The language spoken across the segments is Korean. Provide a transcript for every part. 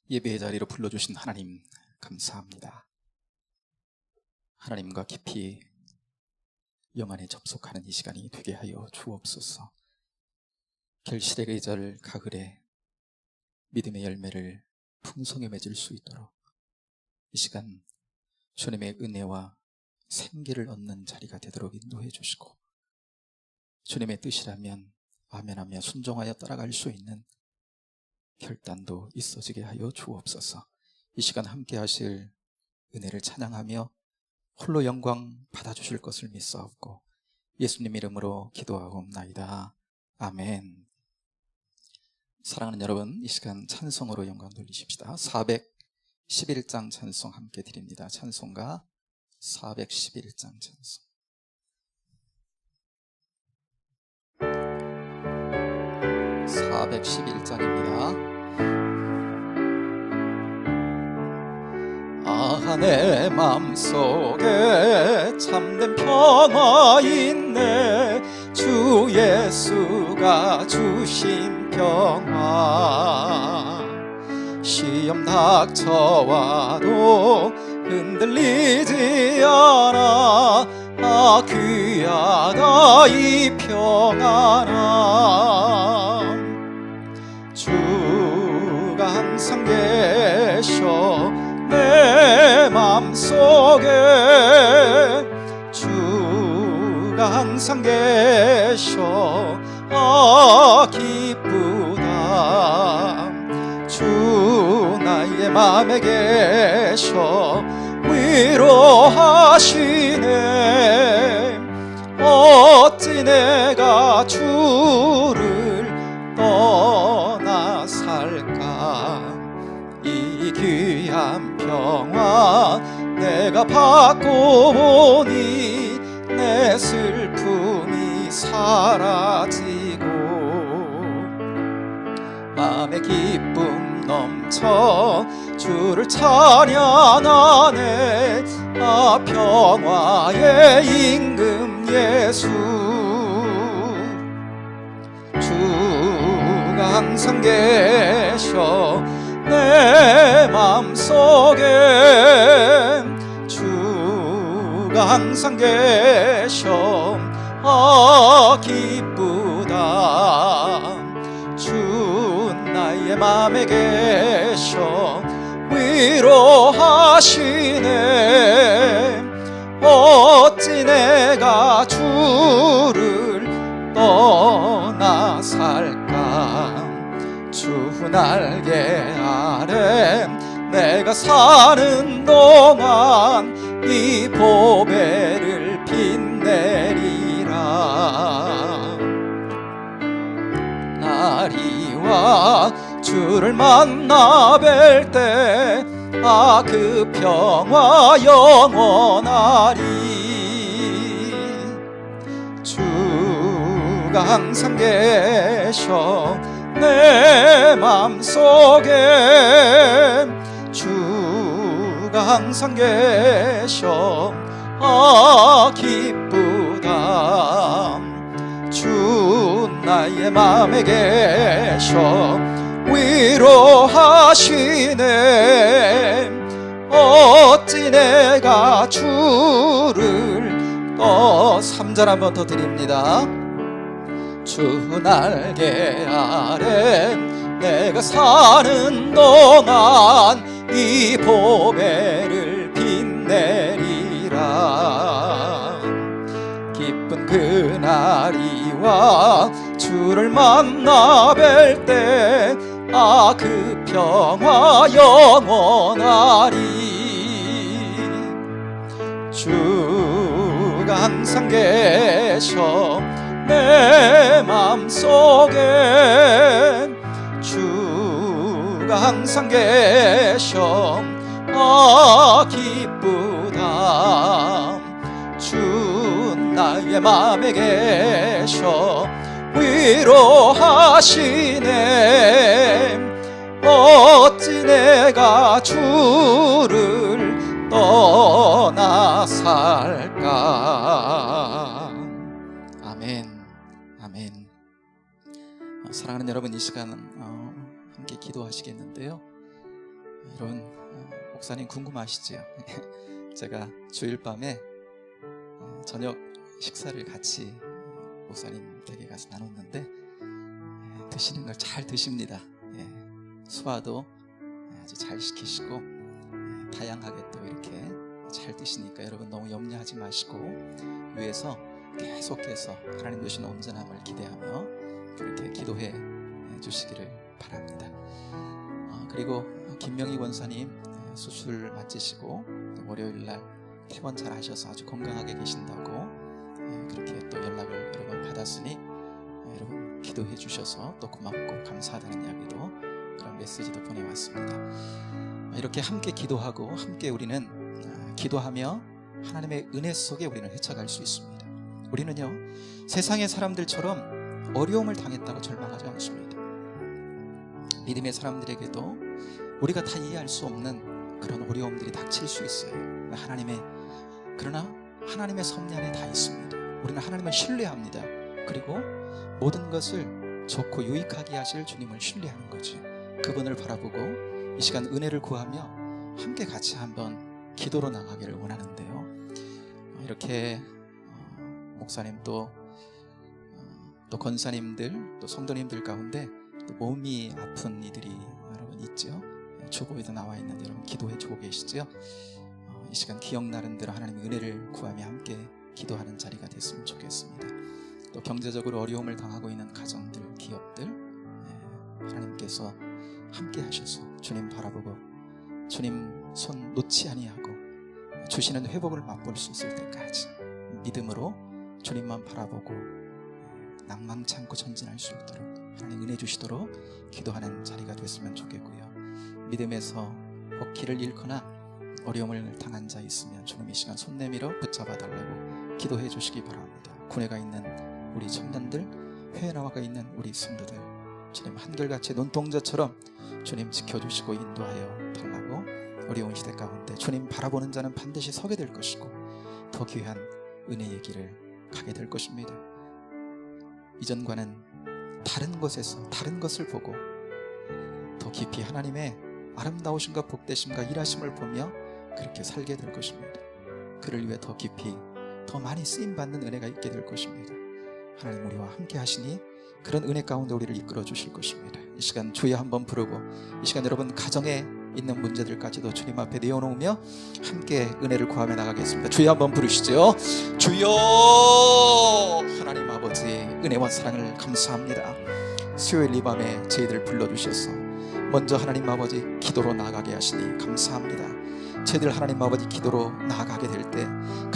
예배의 자리로 불러주신 하나님 감사합니다. 하나님과 깊이 영안에 접속하는 이 시간이 되게 하여 주옵소서. 결실의 계절 가을에 믿음의 열매를 풍성히 맺을 수 있도록 이 시간 주님의 은혜와 생기를 얻는 자리가 되도록 인도해 주시고, 주님의 뜻이라면 아멘하며 순종하여 따라갈 수 있는 결단도 있어지게 하여 주옵소서. 이 시간 함께 하실 은혜를 찬양하며 홀로 영광 받아주실 것을 믿사옵고 예수님 이름으로 기도하옵나이다. 아멘. 사랑하는 여러분, 이 시간 찬송으로 영광 돌리십시다. 411장 찬송 함께 드립니다. 찬송가 411장 찬송. 내 맘속에 참된 평화 있네. 주 예수가 주신 평화. 시험 닥쳐와도 흔들리지 않아. 귀하다 이 평안함. 주가 항상 계셔 내 맘속에. 주가 항상 계셔 기쁘다. 주 나의 맘에 계셔 위로하시네. 어찌 내가 주를 떠나 살까. 이 귀한 평화 내가 받고 보니 내 슬픔이 사라지고 마음의 기쁨 넘쳐 주를 찬양하네. 평화의 임금 예수. 주가 항상 계셔 내 맘속에. 주가 항상 계셔 기쁘다. 주 나의 맘에 계셔 위로하시네. 어찌 내가 주를 떠나 살까. 주 날개 아래 내가 사는 동안 이 보배를 빛내리라. 날이 와 주를 만나 뵐 때 그 평화 영원하리. 주가 항상 계셔 내 맘속에. 주가 항상 계셔 기쁘다. 주 나의 맘에 계셔 위로하시네. 어찌 내가 주를 3절 한 번 더 드립니다. 주 날개 아래 내가 사는 동안 이 보배를 빛내리라. 기쁜 그날이 와 주를 만나 뵐 때 그 평화 영원하리. 주가 항상 계셔 내 맘속에. 주가 항상 계셔 기쁘다. 주 나의 맘에 계셔 위로하시네. 어찌 내가 주를 떠나 살까. 아멘. 아멘. 사랑하는 여러분, 이 시간은 함께 기도하시겠는데요. 여러분, 목사님 궁금하시죠? 제가 주일 밤에 저녁 식사를 같이 목사님 댁에 가서 나눴는데 드시는 걸 잘 드십니다. 소화도 아주 잘 시키시고 다양하게 또 이렇게 잘 드시니까 여러분 너무 염려하지 마시고 위에서 계속해서 하나님 주신 온전함을 기대하며 그렇게 기도해 주시기를 바랍니다. 그리고 김명희 권사님 수술 마치시고 월요일날 퇴원 잘 하셔서 아주 건강하게 계신다고 그렇게 또 연락을 여러 번 받았으니 여러분 기도해 주셔서 또 고맙고 감사하다는 이야기도 그런 메시지도 보내왔습니다. 이렇게 함께 기도하고 함께 우리는 기도하며 하나님의 은혜 속에 우리는 헤쳐갈 수 있습니다. 우리는요 세상의 사람들처럼 어려움을 당했다고 절망하지 않습니다. 믿음의 사람들에게도 우리가 다 이해할 수 없는 그런 어려움들이 닥칠 수 있어요. 그러나 하나님의 섭리 안에 다 있습니다. 우리는 하나님을 신뢰합니다. 그리고 모든 것을 좋고 유익하게 하실 주님을 신뢰하는 거죠. 그분을 바라보고 이 시간 은혜를 구하며 함께 같이 한번 기도로 나가기를 원하는데요. 이렇게 목사님 또 권사님들 또 성도님들 가운데 또 몸이 아픈 이들이 여러분 있죠. 주보에도 나와 있는 여러분 기도해 주고 계시죠. 이 시간 기억나는 대로 하나님의 은혜를 구하며 함께 기도하는 자리가 됐으면 좋겠습니다. 또 경제적으로 어려움을 당하고 있는 가정들, 기업들 하나님께서 함께 하셔서 주님 바라보고 주님 손 놓지 아니하고 주시는 회복을 맛볼 수 있을 때까지 믿음으로 주님만 바라보고 낭망치 않고 전진할 수 있도록 하나님 은혜 주시도록 기도하는 자리가 됐으면 좋겠고요. 믿음에서 혹 길을 잃거나 어려움을 당한 자 있으면 주님 이 시간 손 내밀어 붙잡아 달라고 기도해 주시기 바랍니다. 군에가 있는 우리 청년들, 해외 나와가 있는 우리 성도들 주님 한결같이 눈동자처럼 주님 지켜주시고 인도하여 달라고 어려운 시대 가운데 주님 바라보는 자는 반드시 서게 될 것이고 더 귀한 은혜의 길을 가게 될 것입니다. 이전과는 다른 곳에서 다른 것을 보고 더 깊이 하나님의 아름다우심과 복되심과 일하심을 보며 그렇게 살게 될 것입니다. 그를 위해 더 깊이 더 많이 쓰임받는 은혜가 있게 될 것입니다. 하나님 우리와 함께 하시니 그런 은혜 가운데 우리를 이끌어 주실 것입니다. 이 시간 주여 한번 부르고 이 시간 여러분 가정에 있는 문제들까지도 주님 앞에 내어놓으며 함께 은혜를 구하며 나가겠습니다. 주여 한번 부르시죠. 주여 하나님 아버지 은혜와 사랑을 감사합니다. 수요일 이 밤에 저희들 불러주셔서 먼저 하나님 아버지 기도로 나아가게 하시니 감사합니다. 저희들 하나님 아버지 기도로 나아가게 될 때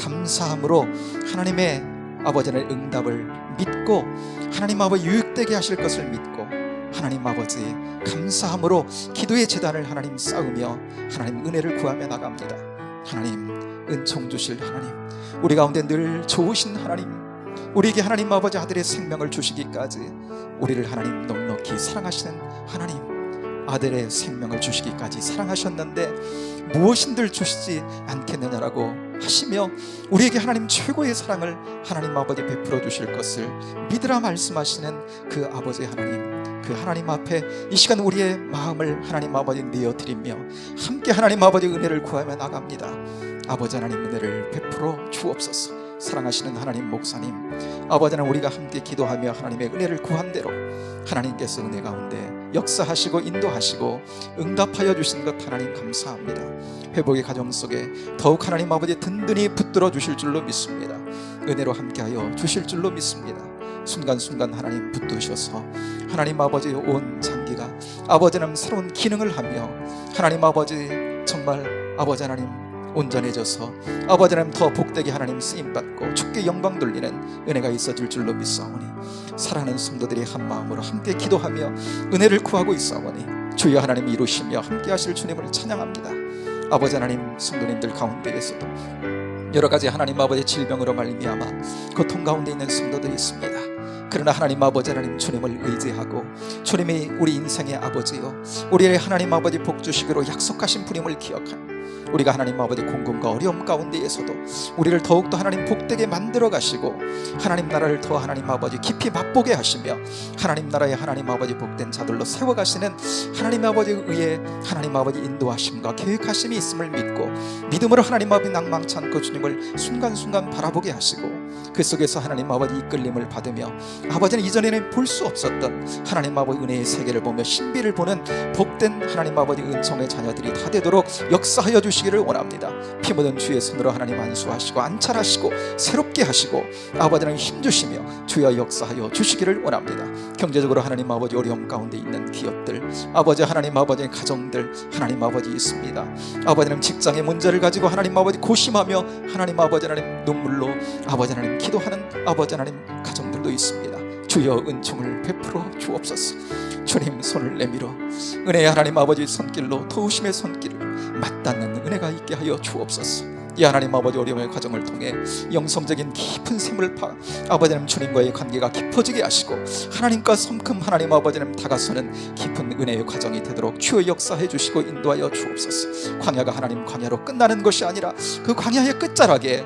감사함으로 하나님의 아버지의 응답을 믿고 하나님 아버지 유익되게 하실 것을 믿고 하나님 아버지 감사함으로 기도의 제단을 하나님 쌓으며 하나님 은혜를 구하며 나갑니다. 하나님 은총 주실 하나님 우리 가운데 늘 좋으신 하나님 우리에게 하나님 아버지 아들의 생명을 주시기까지 우리를 하나님 넉넉히 사랑하시는 하나님 아들의 생명을 주시기까지 사랑하셨는데 무엇인들 주시지 않겠느냐라고 하시며 우리에게 하나님 최고의 사랑을 하나님 아버지 베풀어 주실 것을 믿으라 말씀하시는 그 아버지 하나님 그 하나님 앞에 이 시간 우리의 마음을 하나님 아버지 내어드리며 함께 하나님 아버지 은혜를 구하며 나갑니다. 아버지 하나님 은혜를 베풀어 주옵소서. 사랑하시는 하나님 목사님 아버지 하나님 우리가 함께 기도하며 하나님의 은혜를 구한 대로 하나님께서 은혜 가운데 역사하시고 인도하시고 응답하여 주신 것 하나님 감사합니다. 회복의 가정 속에 더욱 하나님 아버지 든든히 붙들어 주실 줄로 믿습니다. 은혜로 함께하여 주실 줄로 믿습니다. 순간순간 하나님 붙드셔서 하나님 아버지 온 장기가 아버지 하나님 새로운 기능을 하며 하나님 아버지 정말 아버지 하나님 온전해져서 아버지 하나님 더 복되게 하나님 쓰임받고 주께 영광 돌리는 은혜가 있어질 줄로 믿사오니 사랑하는 성도들이 한마음으로 함께 기도하며 은혜를 구하고 있사오니 주여 하나님 이루시며 함께 하실 주님을 찬양합니다. 아버지 하나님 성도님들 가운데에서도 여러가지 하나님 아버지 질병으로 말미암아 고통 가운데 있는 성도들이 있습니다. 그러나 하나님 아버지 하나님 주님을 의지하고 주님이 우리 인생의 아버지요 우리의 하나님 아버지 복주시기로 약속하신 분임을 기억하며 우리가 하나님 아버지 공금과 어려움 가운데에서도 우리를 더욱더 하나님 복되게 만들어 가시고 하나님 나라를 더 하나님 아버지 깊이 맛보게 하시며 하나님 나라의 하나님 아버지 복된 자들로 세워가시는 하나님 아버지의 의에 하나님 아버지 인도하심과 계획하심이 있음을 믿고 믿음으로 하나님 아버지 낭망치 않고 주님을 순간순간 바라보게 하시고 그 속에서 하나님 아버지 이끌림을 받으며 아버지는 이전에는 볼 수 없었던 하나님 아버지 은혜의 세계를 보며 신비를 보는 복된 하나님 아버지 은총의 자녀들이 다 되도록 역사하여 주시기를 원합니다. 피 묻은 주의 손으로 하나님 안수하시고 안찰하시고 새롭게 하시고 아버지는 힘주시며 주여 역사하여 주시기를 원합니다. 경제적으로 하나님 아버지 어려움 가운데 있는 기업들, 아버지 하나님 아버지의 가정들 하나님 아버지 있습니다. 아버지는 직장의 문제를 가지고 하나님 아버지 고심하며 하나님 아버지 하나님 눈물로 아버지 하나님 기도하는 아버지 하나님 가정들도 있습니다. 주여 은총을 베풀어 주옵소서. 주님 손을 내밀어 은혜의 하나님 아버지 손길로 도우심의 손길을 맞닿는 은혜가 있게 하여 주옵소서. 이 하나님 아버지 어려움의 과정을 통해 영성적인 깊은 샘을 아버지 하나님 주님과의 관계가 깊어지게 하시고 하나님과 성큼 하나님 아버지 하나님 다가서는 깊은 은혜의 과정이 되도록 주여 역사해 주시고 인도하여 주옵소서. 광야가 하나님 광야로 끝나는 것이 아니라 그 광야의 끝자락에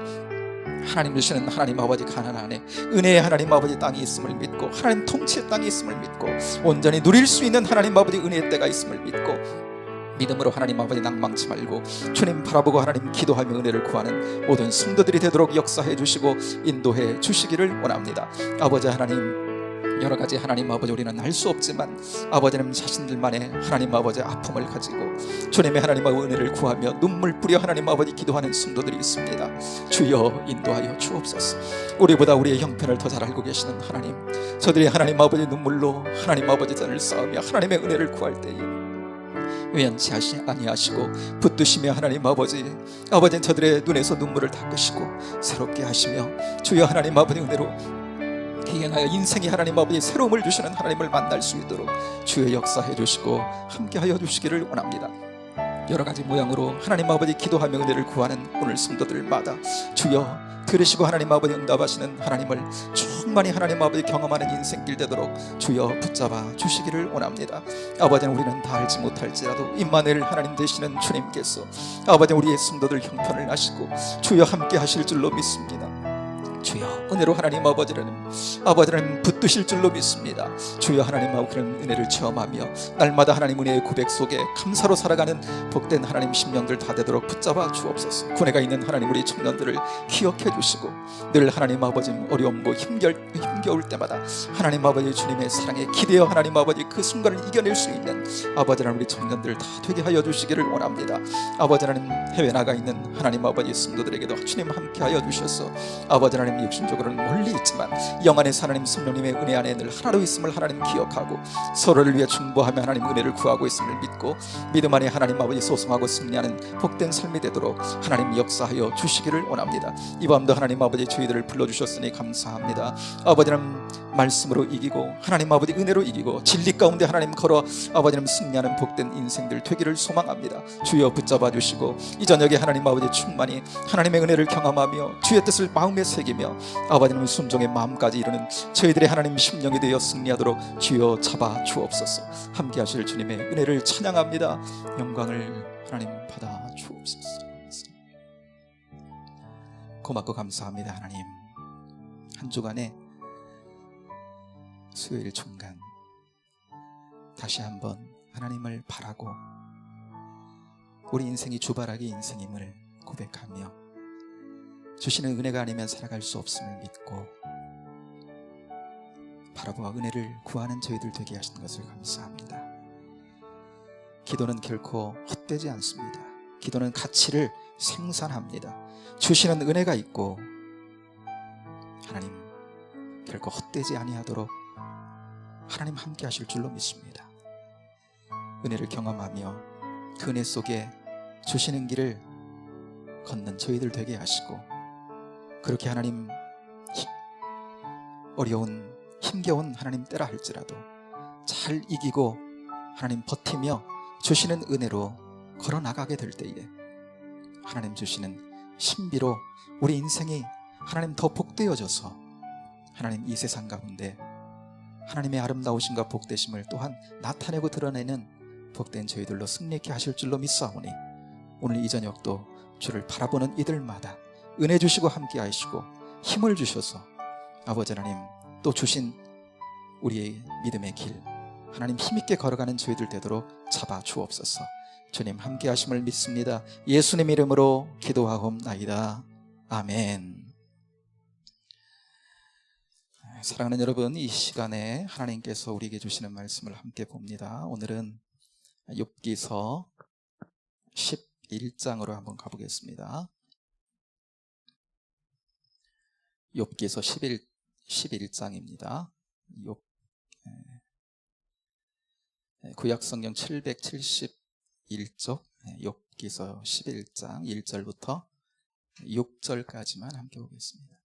하나님 주시는 하나님 아버지 가나안 안에 은혜의 하나님 아버지 땅이 있음을 믿고 하나님 통치의 땅이 있음을 믿고 온전히 누릴 수 있는 하나님 아버지 은혜의 때가 있음을 믿고 믿음으로 하나님 아버지 낭망치 말고 주님 바라보고 하나님 기도하며 은혜를 구하는 모든 성도들이 되도록 역사해 주시고 인도해 주시기를 원합니다. 아버지 하나님, 여러 가지 하나님 아버지 우리는 알 수 없지만 아버지는 자신들만의 하나님 아버지 아픔을 가지고 주님의 하나님 아버지 은혜를 구하며 눈물 뿌려 하나님 아버지 기도하는 성도들이 있습니다. 주여 인도하여 주옵소서. 우리보다 우리의 형편을 더 잘 알고 계시는 하나님, 저들이 하나님 아버지 눈물로 하나님 아버지 잔을 쌓으며 하나님의 은혜를 구할 때에 우연치 아니하시고 붙드시며 하나님 아버지는 저들의 눈에서 눈물을 닦으시고 새롭게 하시며 주여 하나님 아버지 은혜로 기행하여 인생이 하나님 아버지 새로움을 주시는 하나님을 만날 수 있도록 주의 역사해 주시고 함께하여 주시기를 원합니다. 여러 가지 모양으로 하나님 아버지 기도하며 은혜를 구하는 오늘 성도들마다 주여 들으시고 하나님 아버지 응답하시는 하나님을 충만히 하나님 아버지 경험하는 인생길 되도록 주여 붙잡아 주시기를 원합니다. 아버지는 우리는 다 알지 못할지라도 임마누엘 하나님 되시는 주님께서 아버지 우리의 성도들 형편을 아시고 주여 함께 하실 줄로 믿습니다. 주여 은혜로 하나님 아버지는 붙드실 줄로 믿습니다. 주여 하나님 아버지는 은혜를 체험하며 날마다 하나님 은혜의 고백 속에 감사로 살아가는 복된 하나님 심령들 다 되도록 붙잡아 주옵소서. 군애가 있는 하나님 우리 청년들을 기억해 주시고 늘 하나님 아버지 어려움고 힘겨울 때마다 하나님 아버지 주님의 사랑에 기대어 하나님 아버지 그 순간을 이겨낼 수 있는 아버지 하나님 우리 청년들 다 되게 하여 주시기를 원합니다. 아버지 하나님 해외 나가 있는 하나님 아버지 성도들에게도 주님 함께 하여 주셔서 아버지 하나님 육신적으로는 멀리 있지만 영안의 하나님 성령님의 은혜 안에 늘 하나로 있음을 하나님 기억하고 서로를 위해 중보하며 하나님 은혜를 구하고 있음을 믿고 믿음 안에 하나님 아버지 소송하고 승리하는 복된 삶이 되도록 하나님 역사하여 주시기를 원합니다. 이 밤도 하나님 아버지 저희들을 불러주셨으니 감사합니다. 아버지는 말씀으로 이기고 하나님 아버지 은혜로 이기고 진리 가운데 하나님 걸어 아버지는 승리하는 복된 인생들 되기를 소망합니다. 주여 붙잡아 주시고 이 저녁에 하나님 아버지 충만히 하나님의 은혜를 경험하며 주의 뜻을 마음에 새기며 아버지는 순종의 마음까지 이루는 저희들의 하나님 심령이 되어 승리하도록 주여 잡아 주옵소서. 함께 하실 주님의 은혜를 찬양합니다. 영광을 하나님 받아 주옵소서. 고맙고 감사합니다. 하나님 한 주간의 수요일 중간 다시 한번 하나님을 바라고 우리 인생이 주바라기 인생임을 고백하며 주시는 은혜가 아니면 살아갈 수 없음을 믿고 바라보아 은혜를 구하는 저희들 되게 하신 것을 감사합니다. 기도는 결코 헛되지 않습니다. 기도는 가치를 생산합니다. 주시는 은혜가 있고 하나님 결코 헛되지 아니하도록 하나님 함께 하실 줄로 믿습니다. 은혜를 경험하며 그 은혜 속에 주시는 길을 걷는 저희들 되게 하시고 그렇게 하나님 어려운 힘겨운 하나님 때라 할지라도 잘 이기고 하나님 버티며 주시는 은혜로 걸어나가게 될 때에 하나님 주시는 신비로 우리 인생이 하나님 더 복되어져서 하나님 이 세상 가운데 하나님의 아름다우심과 복되심을 또한 나타내고 드러내는 복된 저희들로 승리케 하실 줄로 믿사오니 오늘 이 저녁도 주를 바라보는 이들마다 은혜 주시고 함께 하시고 힘을 주셔서 아버지 하나님 또 주신 우리의 믿음의 길 하나님 힘있게 걸어가는 저희들 되도록 잡아 주옵소서. 주님 함께 하심을 믿습니다. 예수님 이름으로 기도하옵나이다. 아멘. 사랑하는 여러분, 이 시간에 하나님께서 우리에게 주시는 말씀을 함께 봅니다. 오늘은 욥기서 11장으로 한번 가보겠습니다. 욥기서 11장입니다. 구약성경 771쪽 욥기서 11장 1절부터 6절까지만 함께 보겠습니다.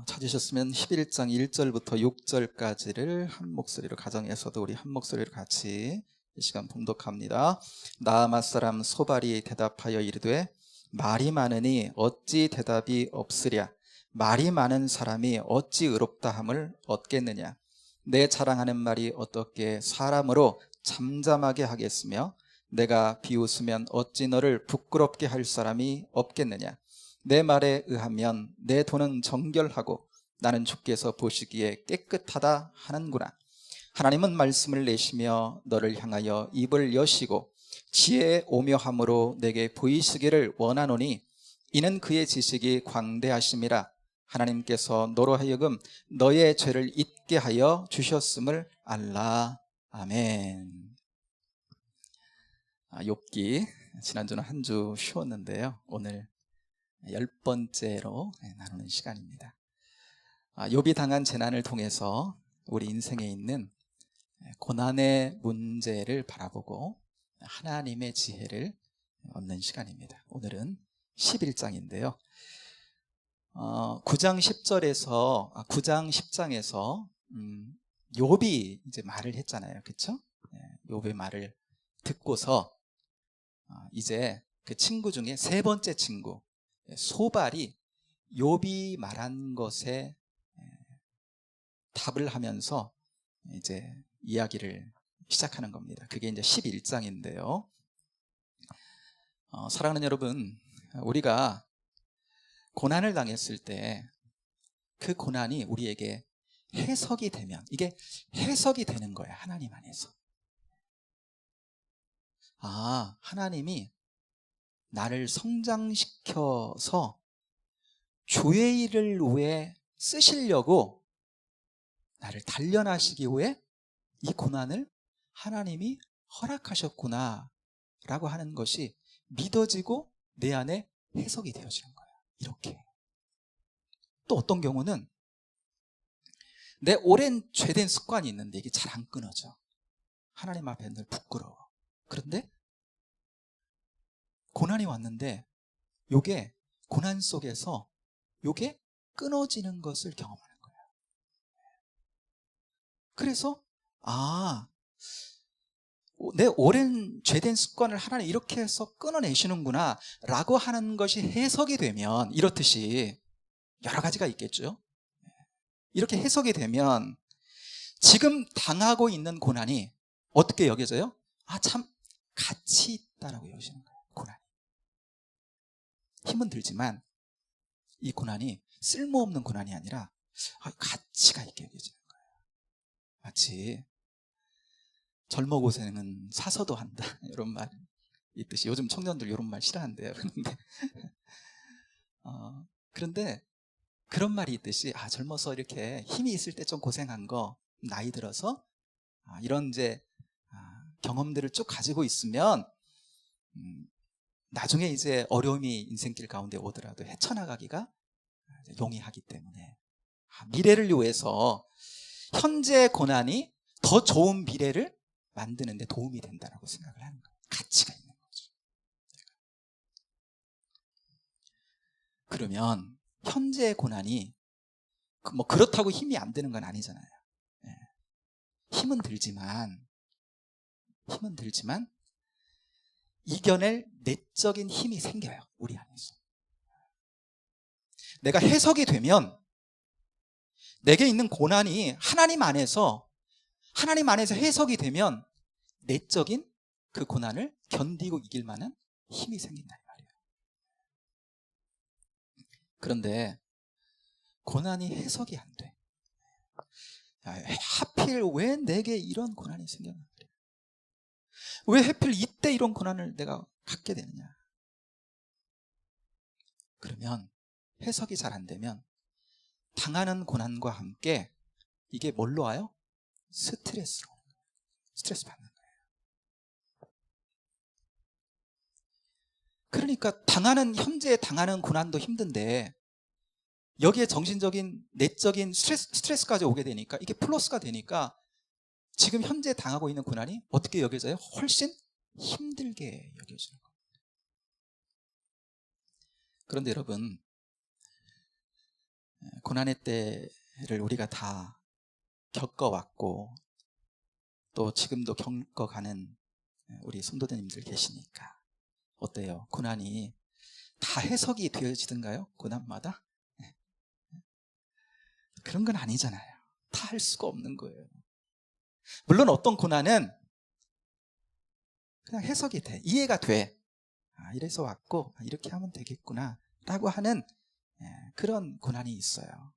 찾으셨으면 11장 1절부터 6절까지를 한 목소리로, 가정에서도 우리 한 목소리로 같이 이 시간 봉독합니다. 나아맛 사람 소발이 대답하여 이르되 말이 많으니 어찌 대답이 없으랴. 말이 많은 사람이 어찌 의롭다함을 얻겠느냐. 내 자랑하는 말이 어떻게 사람으로 잠잠하게 하겠으며 내가 비웃으면 어찌 너를 부끄럽게 할 사람이 없겠느냐. 내 말에 의하면 내 돈은 정결하고 나는 주께서 보시기에 깨끗하다 하는구나. 하나님은 말씀을 내시며 너를 향하여 입을 여시고 지혜의 오묘함으로 내게 보이시기를 원하노니 이는 그의 지식이 광대하심이라. 하나님께서 너로 하여금 너의 죄를 잊게 하여 주셨음을 알라. 아멘. 욥기 지난주는 한 주 쉬었는데요, 오늘 10번째로 나누는 시간입니다. 욥이 당한 재난을 통해서 우리 인생에 있는 고난의 문제를 바라보고 하나님의 지혜를 얻는 시간입니다. 오늘은 11장인데요 9장 10장에서 욥이 이제 말을 했잖아요, 그렇죠? 욥의 말을 듣고서 이제 그 친구 중에 세 번째 친구 소발이 욥이 말한 것에 답을 하면서 이제 이야기를 시작하는 겁니다. 그게 이제 11장인데요 사랑하는 여러분, 우리가 고난을 당했을 때 그 고난이 우리에게 해석이 되면, 이게 해석이 되는 거예요. 하나님 안에서. 하나님이 나를 성장시켜서 주의 일을 위해 쓰시려고 나를 단련하시기 위해 이 고난을 하나님이 허락하셨구나 라고 하는 것이 믿어지고 내 안에 해석이 되어지는 거예요. 이렇게. 또 어떤 경우는 내 오랜 죄된 습관이 있는데 이게 잘 안 끊어져. 하나님 앞에 늘 부끄러워. 그런데 고난이 왔는데 요게 고난 속에서 요게 끊어지는 것을 경험하는 거예요. 그래서 내 오랜 죄된 습관을 하나님 이렇게 해서 끊어내시는구나 라고 하는 것이 해석이 되면, 이렇듯이 여러 가지가 있겠죠. 이렇게 해석이 되면 지금 당하고 있는 고난이 어떻게 여겨져요? 참 가치 있다라고 여기시는 거예요. 고난이 힘은 들지만 이 고난이 쓸모없는 고난이 아니라 가치가 있게 여겨지는 거예요. 마치 젊어 고생은 사서도 한다 이런 말 있듯이, 요즘 청년들 이런 말 싫어한대요. 그런데 그런 말이 있듯이 젊어서 이렇게 힘이 있을 때 좀 고생한 거, 나이 들어서 이런 이제 경험들을 쭉 가지고 있으면 나중에 이제 어려움이 인생길 가운데 오더라도 헤쳐나가기가 용이하기 때문에 미래를 위해서 현재의 고난이 더 좋은 미래를 만드는 데 도움이 된다고 생각을 하는 거예요. 가치가 있는 거죠. 그러면 현재의 고난이 그렇다고 힘이 안 드는 건 아니잖아요. 힘은 들지만 이겨낼 내적인 힘이 생겨요, 우리 안에서. 내가 해석이 되면 내게 있는 고난이 하나님 안에서 하나님 안에서 해석이 되면 내적인 그 고난을 견디고 이길 만한 힘이 생긴단 말이에요. 그런데 고난이 해석이 안 돼. 하필 왜 내게 이런 고난이 생겼나? 왜 하필 이때 이런 고난을 내가 갖게 되느냐? 그러면 해석이 잘 안 되면 당하는 고난과 함께 이게 뭘로 와요? 스트레스로. 스트레스 받는 거예요. 그러니까 현재 당하는 고난도 힘든데 여기에 정신적인 내적인 스트레스까지 오게 되니까 이게 플러스가 되니까 지금 현재 당하고 있는 고난이 어떻게 여겨져요? 훨씬 힘들게 여겨지는 겁니다. 그런데 여러분, 고난의 때를 우리가 다 겪어왔고 또 지금도 겪어가는 우리 성도님들 계시니까 어때요? 고난이 다 해석이 되어지던가요? 고난마다? 그런 건 아니잖아요. 다 할 수가 없는 거예요. 물론 어떤 고난은 그냥 해석이 돼. 이해가 돼. 이래서 왔고 이렇게 하면 되겠구나 라고 하는 그런 고난이 있어요.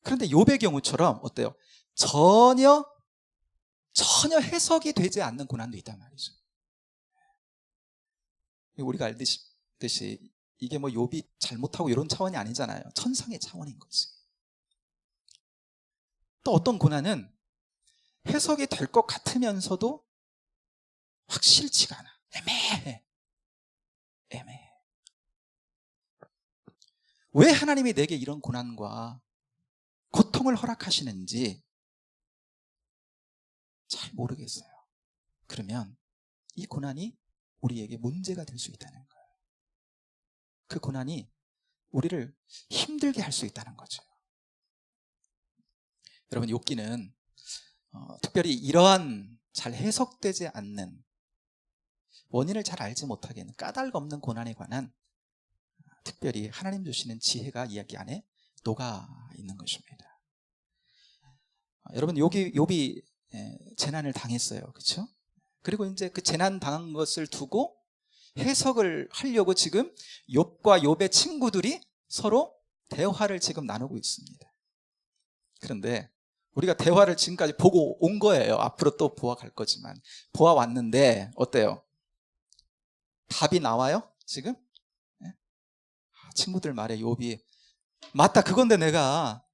그런데 욥의 경우처럼 어때요? 전혀 해석이 되지 않는 고난도 있단 말이죠. 우리가 알듯이 이게 뭐 욥이 잘못하고 이런 차원이 아니잖아요. 천상의 차원인 거지. 또 어떤 고난은 해석이 될 것 같으면서도 확실치가 않아. 애매해. 왜 하나님이 내게 이런 고난과 고통을 허락하시는지 잘 모르겠어요. 그러면 이 고난이 우리에게 문제가 될 수 있다는 거예요. 그 고난이 우리를 힘들게 할 수 있다는 거죠. 여러분, 욥기는 특별히 이러한 잘 해석되지 않는 원인을 잘 알지 못하게 까닭 없는 고난에 관한 특별히 하나님 주시는 지혜가 이야기 안에 녹아 있는 것입니다. 여러분, 욥이 재난을 당했어요. 그렇죠? 그리고 이제 그 재난 당한 것을 두고 해석을 하려고 지금 욥과 욥의 친구들이 서로 대화를 지금 나누고 있습니다. 그런데 우리가 대화를 지금까지 보고 온 거예요. 앞으로 또 보아갈 거지만 보아왔는데 어때요? 답이 나와요? 지금? 친구들 말에 욥이 맞다, 그건데 내가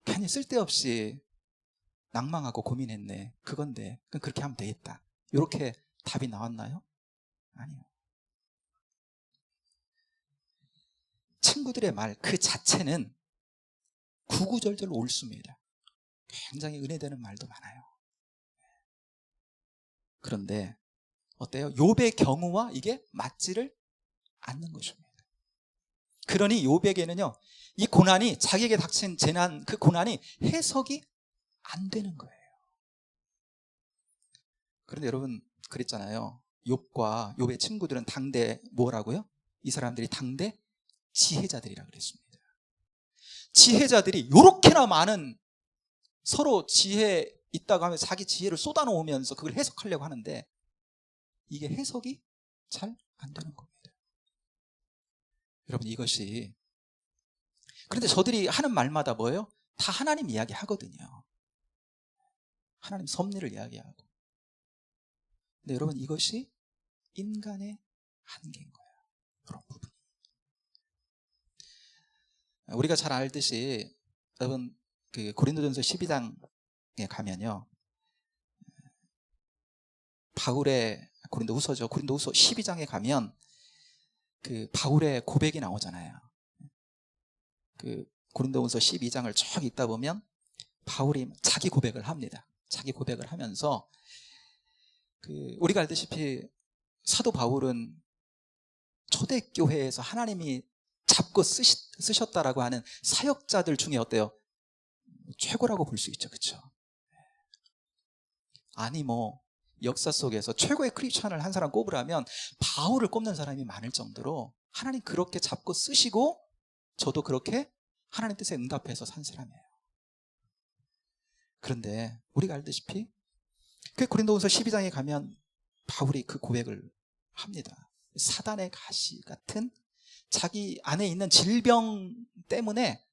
괜히 쓸데없이 낭망하고 고민했네. 그건데 그럼 그렇게 하면 되겠다. 이렇게 답이 나왔나요? 아니요. 친구들의 말 그 자체는 구구절절 옳습니다. 굉장히 은혜되는 말도 많아요. 그런데 어때요? 욥의 경우와 이게 맞지를 않는 것입니다. 그러니 욥에게는요, 이 고난이, 자기에게 닥친 재난, 그 고난이 해석이 안 되는 거예요. 그런데 여러분, 그랬잖아요. 욥과 욥의 친구들은 당대 뭐라고요? 이 사람들이 당대 지혜자들이라고 그랬습니다. 지혜자들이 요렇게나 많은 서로 지혜 있다고 하면서 자기 지혜를 쏟아놓으면서 그걸 해석하려고 하는데 이게 해석이 잘 안 되는 겁니다. 여러분, 이것이, 그런데 저들이 하는 말마다 뭐예요? 다 하나님 이야기 하거든요. 하나님 섭리를 이야기하고. 근데 여러분, 이것이 인간의 한계인 거예요. 그런 부분이. 우리가 잘 알듯이 여러분, 그 고린도전서 12장에 가면요, 바울의 고린도후서죠. 고린도후서 12장에 가면 그 바울의 고백이 나오잖아요. 그 고린도후서 12장을 쭉 읽다 보면 바울이 자기 고백을 합니다. 자기 고백을 하면서 그 우리가 알다시피 사도 바울은 초대교회에서 하나님이 잡고 쓰셨다라고 하는 사역자들 중에 어때요? 최고라고 볼 수 있죠. 그렇죠? 아니 뭐 역사 속에서 최고의 크리스천을 한 사람 꼽으라면 바울을 꼽는 사람이 많을 정도로 하나님 그렇게 잡고 쓰시고 저도 그렇게 하나님 뜻에 응답해서 산 사람이에요. 그런데 우리가 알다시피 그 고린도후서 12장에 가면 바울이 그 고백을 합니다. 사단의 가시 같은 자기 안에 있는 질병 때문에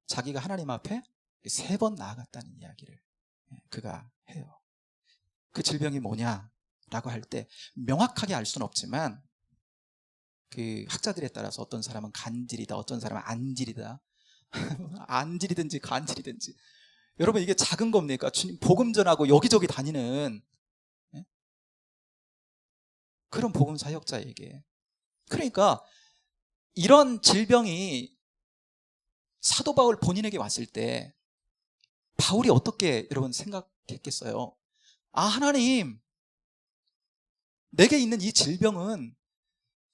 자기가 하나님 앞에 3번 나아갔다는 이야기를 그가 해요. 그 질병이 뭐냐라고 할 때 명확하게 알 수는 없지만 그 학자들에 따라서 어떤 사람은 간질이다, 어떤 사람은 안질이다. 안질이든지 간질이든지. 여러분, 이게 작은 겁니까? 주님 복음 전하고 여기저기 다니는 그런 복음 사역자에게. 그러니까 이런 질병이 사도 바울 본인에게 왔을 때 바울이 어떻게 여러분 생각했겠어요? 아, 하나님, 내게 있는 이 질병은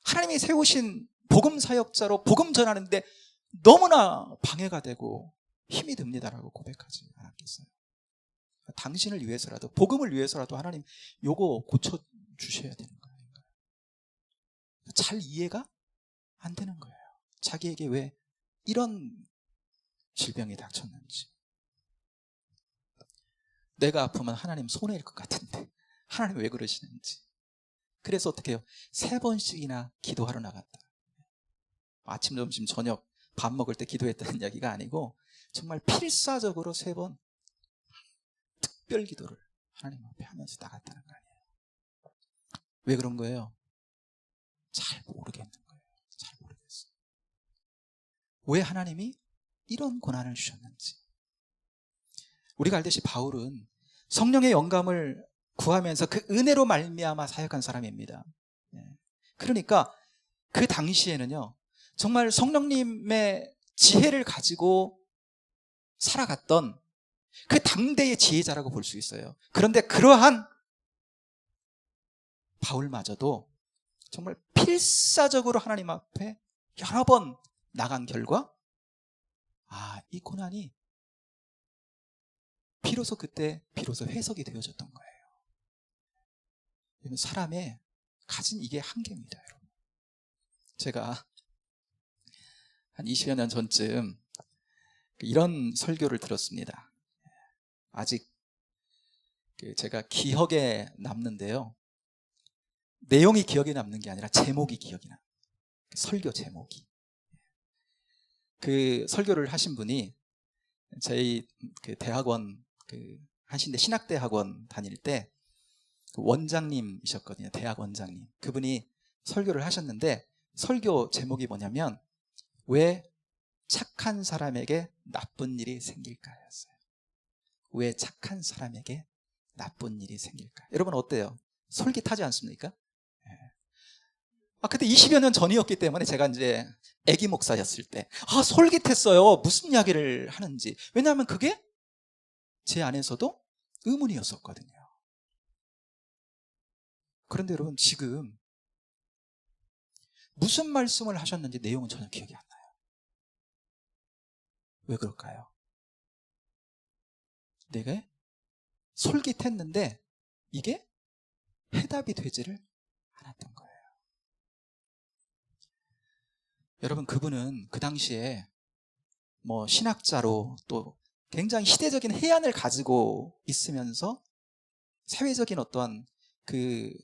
하나님이 세우신 복음 사역자로 복음 전하는데 너무나 방해가 되고 힘이 듭니다라고 고백하지 않았겠어요? 당신을 위해서라도, 복음을 위해서라도 하나님 요거 고쳐주셔야 되는 거예요. 잘 이해가 안 되는 거예요. 자기에게 왜 이런 질병이 닥쳤는지. 내가 아프면 하나님 손해일 것 같은데 하나님 왜 그러시는지. 그래서 어떻게 해요? 3번씩이나 기도하러 나갔다. 아침, 점심, 저녁 밥 먹을 때 기도했다는 이야기가 아니고 정말 필사적으로 3번 특별 기도를 하나님 앞에 하면서 나갔다는 거 아니에요. 왜 그런 거예요? 잘 모르겠는 거예요. 잘 모르겠어요. 왜 하나님이 이런 고난을 주셨는지. 우리가 알듯이 바울은 성령의 영감을 구하면서 그 은혜로 말미암아 사역한 사람입니다. 그러니까 그 당시에는요, 정말 성령님의 지혜를 가지고 살아갔던 그 당대의 지혜자라고 볼 수 있어요. 그런데 그러한 바울마저도 정말 필사적으로 하나님 앞에 여러 번 나간 결과, 이 고난이 비로소 해석이 되어졌던 거예요. 사람의 가진 이게 한계입니다, 여러분. 제가 한 20여 년 전쯤 이런 설교를 들었습니다. 아직 제가 기억에 남는데요. 내용이 기억에 남는 게 아니라 제목이 기억이 나요. 설교 제목이. 그 설교를 하신 분이 저희 그 대학원, 그 한신대 신학대학원 다닐 때 원장님이셨거든요. 대학 원장님. 그분이 설교를 하셨는데 설교 제목이 뭐냐면 왜 착한 사람에게 나쁜 일이 생길까였어요. 왜 착한 사람에게 나쁜 일이 생길까? 여러분 어때요? 솔깃하지 않습니까? 그때 20여 년 전이었기 때문에 제가 이제 애기 목사였을 때 솔깃했어요. 무슨 이야기를 하는지. 왜냐하면 그게 제 안에서도 의문이었었거든요. 그런데 여러분 지금 무슨 말씀을 하셨는지 내용은 전혀 기억이 안 나요. 왜 그럴까요? 내가 솔깃했는데 이게 해답이 되지를 않았던 거예요. 여러분 그분은 그 당시에 신학자로 또 굉장히 시대적인 해안을 가지고 있으면서 사회적인 어떠한 그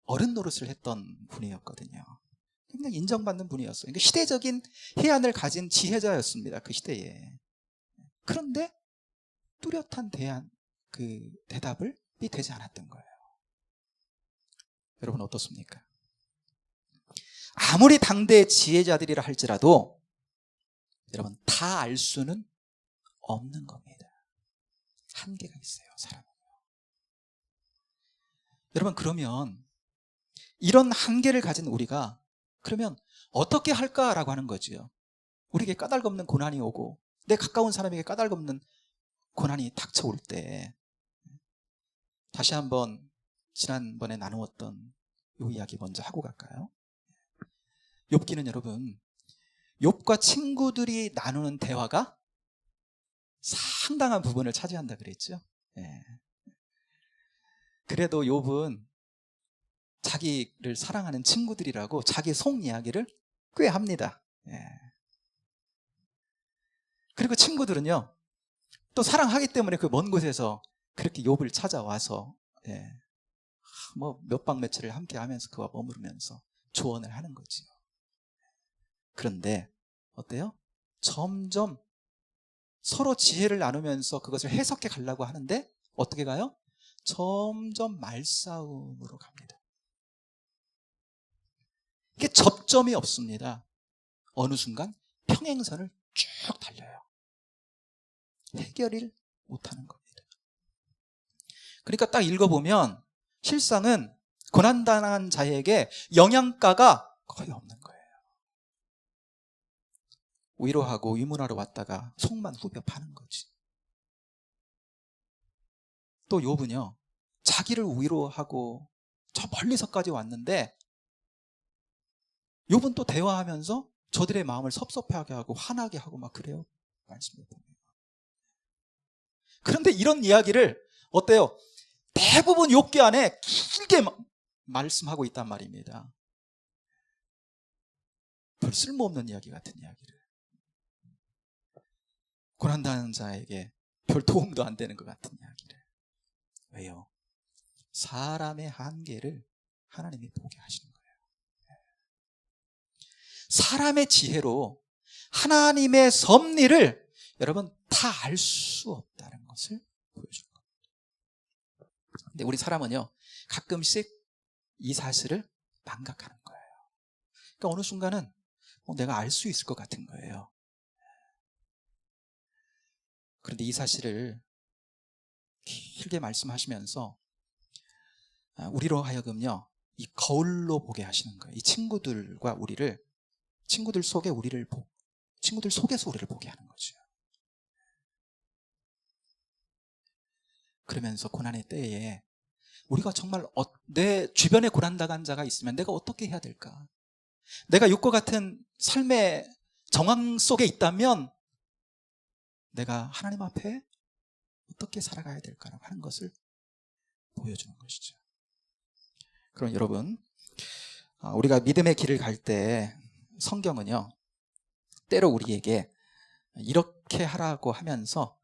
어른 노릇을 했던 분이었거든요. 굉장히 인정받는 분이었어요. 그러니까 시대적인 해안을 가진 지혜자였습니다. 그 시대에. 그런데 뚜렷한 대답이 되지 않았던 거예요. 여러분 어떻습니까? 아무리 당대의 지혜자들이라 할지라도 여러분 다 알 수는 없는 겁니다. 한계가 있어요, 사람은. 여러분 그러면 이런 한계를 가진 우리가 그러면 어떻게 할까라고 하는 거죠. 우리에게 까닭없는 고난이 오고 내 가까운 사람에게 까닭없는 고난이 닥쳐올 때 다시 한번 지난번에 나누었던 이 이야기 먼저 하고 갈까요? 욥기는 여러분 욥과 친구들이 나누는 대화가 상당한 부분을 차지한다 그랬죠. 그래도 욥은 자기를 사랑하는 친구들이라고 자기 속 이야기를 꽤 합니다. 그리고 친구들은요 또 사랑하기 때문에 그 먼 곳에서 그렇게 욥을 찾아와서 뭐 몇 박 며칠을 함께 하면서 그와 머무르면서 조언을 하는 거지요. 그런데 어때요? 점점 서로 지혜를 나누면서 그것을 해석해 가려고 하는데 어떻게 가요? 점점 말싸움으로 갑니다. 이게 접점이 없습니다. 어느 순간 평행선을 쭉 달려요. 해결을 못하는 겁니다. 그러니까 딱 읽어보면 실상은 고난당한 자에게 영양가가 거의 없는 거예요. 위로하고 위문하러 왔다가 속만 후벼 파는 거지. 또 욥은요, 자기를 위로하고 저 멀리서까지 왔는데 욥은 또 대화하면서 저들의 마음을 섭섭하게 하고 화나게 하고 막 그래요. 말씀을 보면. 그런데 이런 이야기를 어때요? 대부분 욥기 안에 길게 말씀하고 있단 말입니다. 별 쓸모없는 이야기 같은 이야기를. 고난당한 자에게 별 도움도 안 되는 것 같은 이야기를. 왜요? 사람의 한계를 하나님이 보게 하시는 거예요. 사람의 지혜로 하나님의 섭리를 여러분 다 알 수 없다는 것을 보여주는 겁니다. 근데 우리 사람은요, 가끔씩 이 사실을 망각하는 거예요. 그러니까 어느 순간은 내가 알 수 있을 것 같은 거예요. 그런데 이 사실을 길게 말씀하시면서 우리로 하여금요, 이 거울로 보게 하시는 거예요. 이 친구들과 우리를, 친구들 속에서 우리를 보게 하는 거죠. 그러면서 고난의 때에 우리가 정말 내 주변에 고난당한 자가 있으면 내가 어떻게 해야 될까? 내가 욥과 같은 삶의 정황 속에 있다면 내가 하나님 앞에 어떻게 살아가야 될까라고 하는 것을 보여주는 것이죠. 그럼 여러분, 우리가 믿음의 길을 갈 때 성경은요, 때로 우리에게 이렇게 하라고 하면서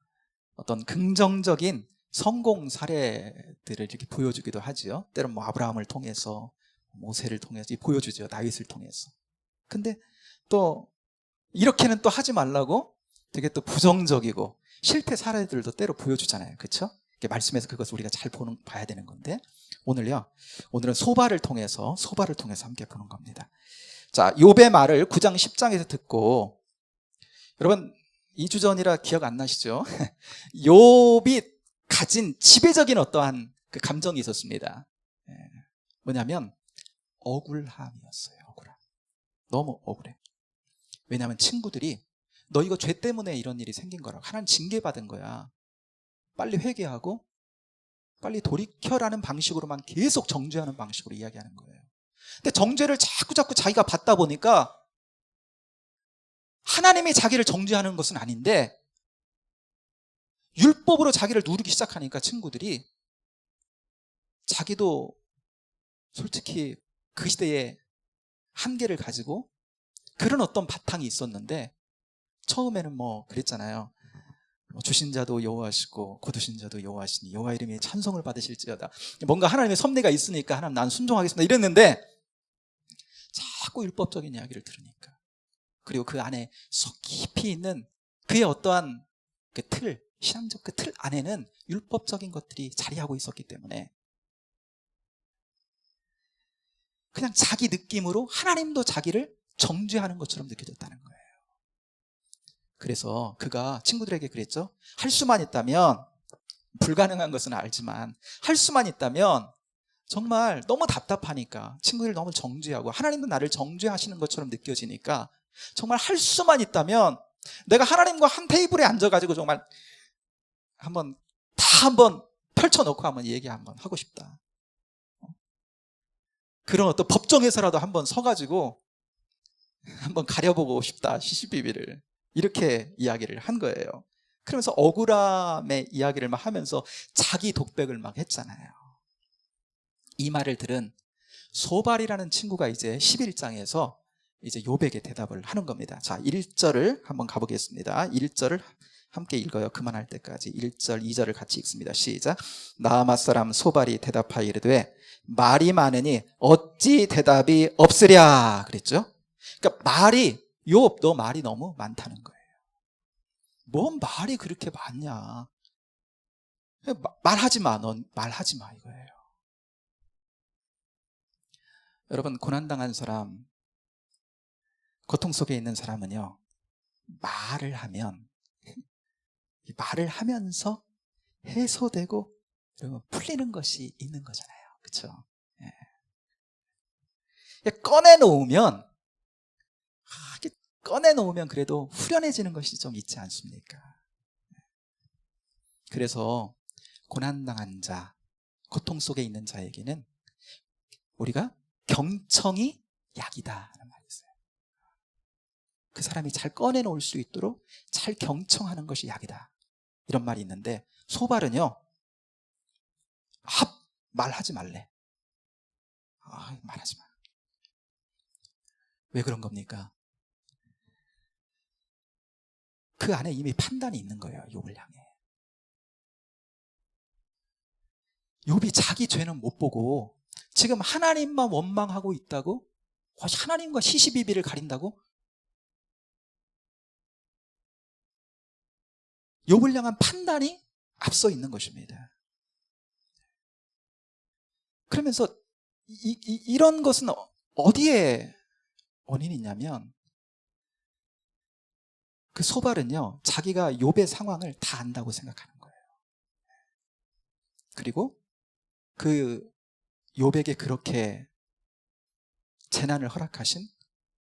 어떤 긍정적인 성공 사례들을 이렇게 보여주기도 하지요. 때론 뭐 아브라함을 통해서, 모세를 통해서 보여주죠. 다윗을 통해서. 근데 또 이렇게는 또 하지 말라고 되게 또 부정적이고 실패 사례들도 때로 보여주잖아요. 그렇죠? 말씀에서 그것을 우리가 잘 봐야 되는 건데, 오늘은 소바를 통해서 함께 보는 겁니다. 자, 욥의 말을 9장 10장에서 듣고, 여러분 2주 전이라 기억 안 나시죠? 욥이 가진 지배적인 어떠한 그 감정이 있었습니다. 뭐냐면 억울함이었어요. 억울함. 너무 억울해. 왜냐하면 친구들이 너 이거 죄 때문에 이런 일이 생긴 거라고, 하나님 징계받은 거야, 빨리 회개하고 빨리 돌이켜라는 방식으로만 계속 정죄하는 방식으로 이야기하는 거예요. 근데 정죄를 자꾸 자기가 받다 보니까 하나님이 자기를 정죄하는 것은 아닌데 율법으로 자기를 누르기 시작하니까 친구들이, 자기도 솔직히 그 시대에 한계를 가지고 그런 어떤 바탕이 있었는데, 처음에는 뭐 그랬잖아요. 주신 자도 여호와시고 거두신 자도 여호와시니 여호와 이름이 찬송을 받으실지어다. 뭔가 하나님의 섭리가 있으니까 하나님 난 순종하겠습니다 이랬는데, 자꾸 율법적인 이야기를 들으니까, 그리고 그 안에 속 깊이 있는 그의 어떠한 그 틀, 신앙적 그 틀 안에는 율법적인 것들이 자리하고 있었기 때문에 그냥 자기 느낌으로 하나님도 자기를 정죄하는 것처럼 느껴졌다는 거예요. 그래서 그가 친구들에게 그랬죠. 할 수만 있다면, 불가능한 것은 알지만 할 수만 있다면, 정말 너무 답답하니까 친구들 너무 정죄하고 하나님도 나를 정죄하시는 것처럼 느껴지니까, 정말 할 수만 있다면 내가 하나님과 한 테이블에 앉아가지고 정말 한번 펼쳐놓고 한번 얘기 한번 하고 싶다. 그런 어떤 법정에서라도 한번 서가지고 한번 가려보고 싶다, 시시비비를. 이렇게 이야기를 한 거예요. 그러면서 억울함의 이야기를 막 하면서 자기 독백을 막 했잖아요. 이 말을 들은 소발이라는 친구가 이제 11장에서 이제 욥에게 대답을 하는 겁니다. 자, 1절을 한번 가보겠습니다. 1절을 함께 읽어요. 그만할 때까지 1절 2절을 같이 읽습니다. 시작. 나아마 사람 소발이 대답하여 이르되 말이 많으니 어찌 대답이 없으랴 그랬죠. 그러니까 말이 욥 너 말이 너무 많다는 거예요. 뭔 말이 그렇게 많냐. 말하지 마. 넌 말하지 마 이거예요. 여러분 고난당한 사람, 고통 속에 있는 사람은요, 말을 하면 말을 하면서 해소되고 그러면 풀리는 것이 있는 거잖아요. 그렇죠? 꺼내놓으면 꺼내놓으면 그래도 후련해지는 것이 좀 있지 않습니까? 그래서 고난당한 자, 고통 속에 있는 자에게는 우리가 경청이 약이다라는 말이 있어요. 그 사람이 잘 꺼내놓을 수 있도록 잘 경청하는 것이 약이다, 이런 말이 있는데, 소발은요 말하지 말래. 말하지 마. 왜 그런 겁니까? 그 안에 이미 판단이 있는 거예요. 욥을 향해. 욥이 자기 죄는 못 보고 지금 하나님만 원망하고 있다고? 하나님과 시시비비를 가린다고? 욥을 향한 판단이 앞서 있는 것입니다. 그러면서 이런 것은 어디에 원인이 있냐면, 그 소발은요 자기가 욥의 상황을 다 안다고 생각하는 거예요. 그리고 그 욥에게 그렇게 재난을 허락하신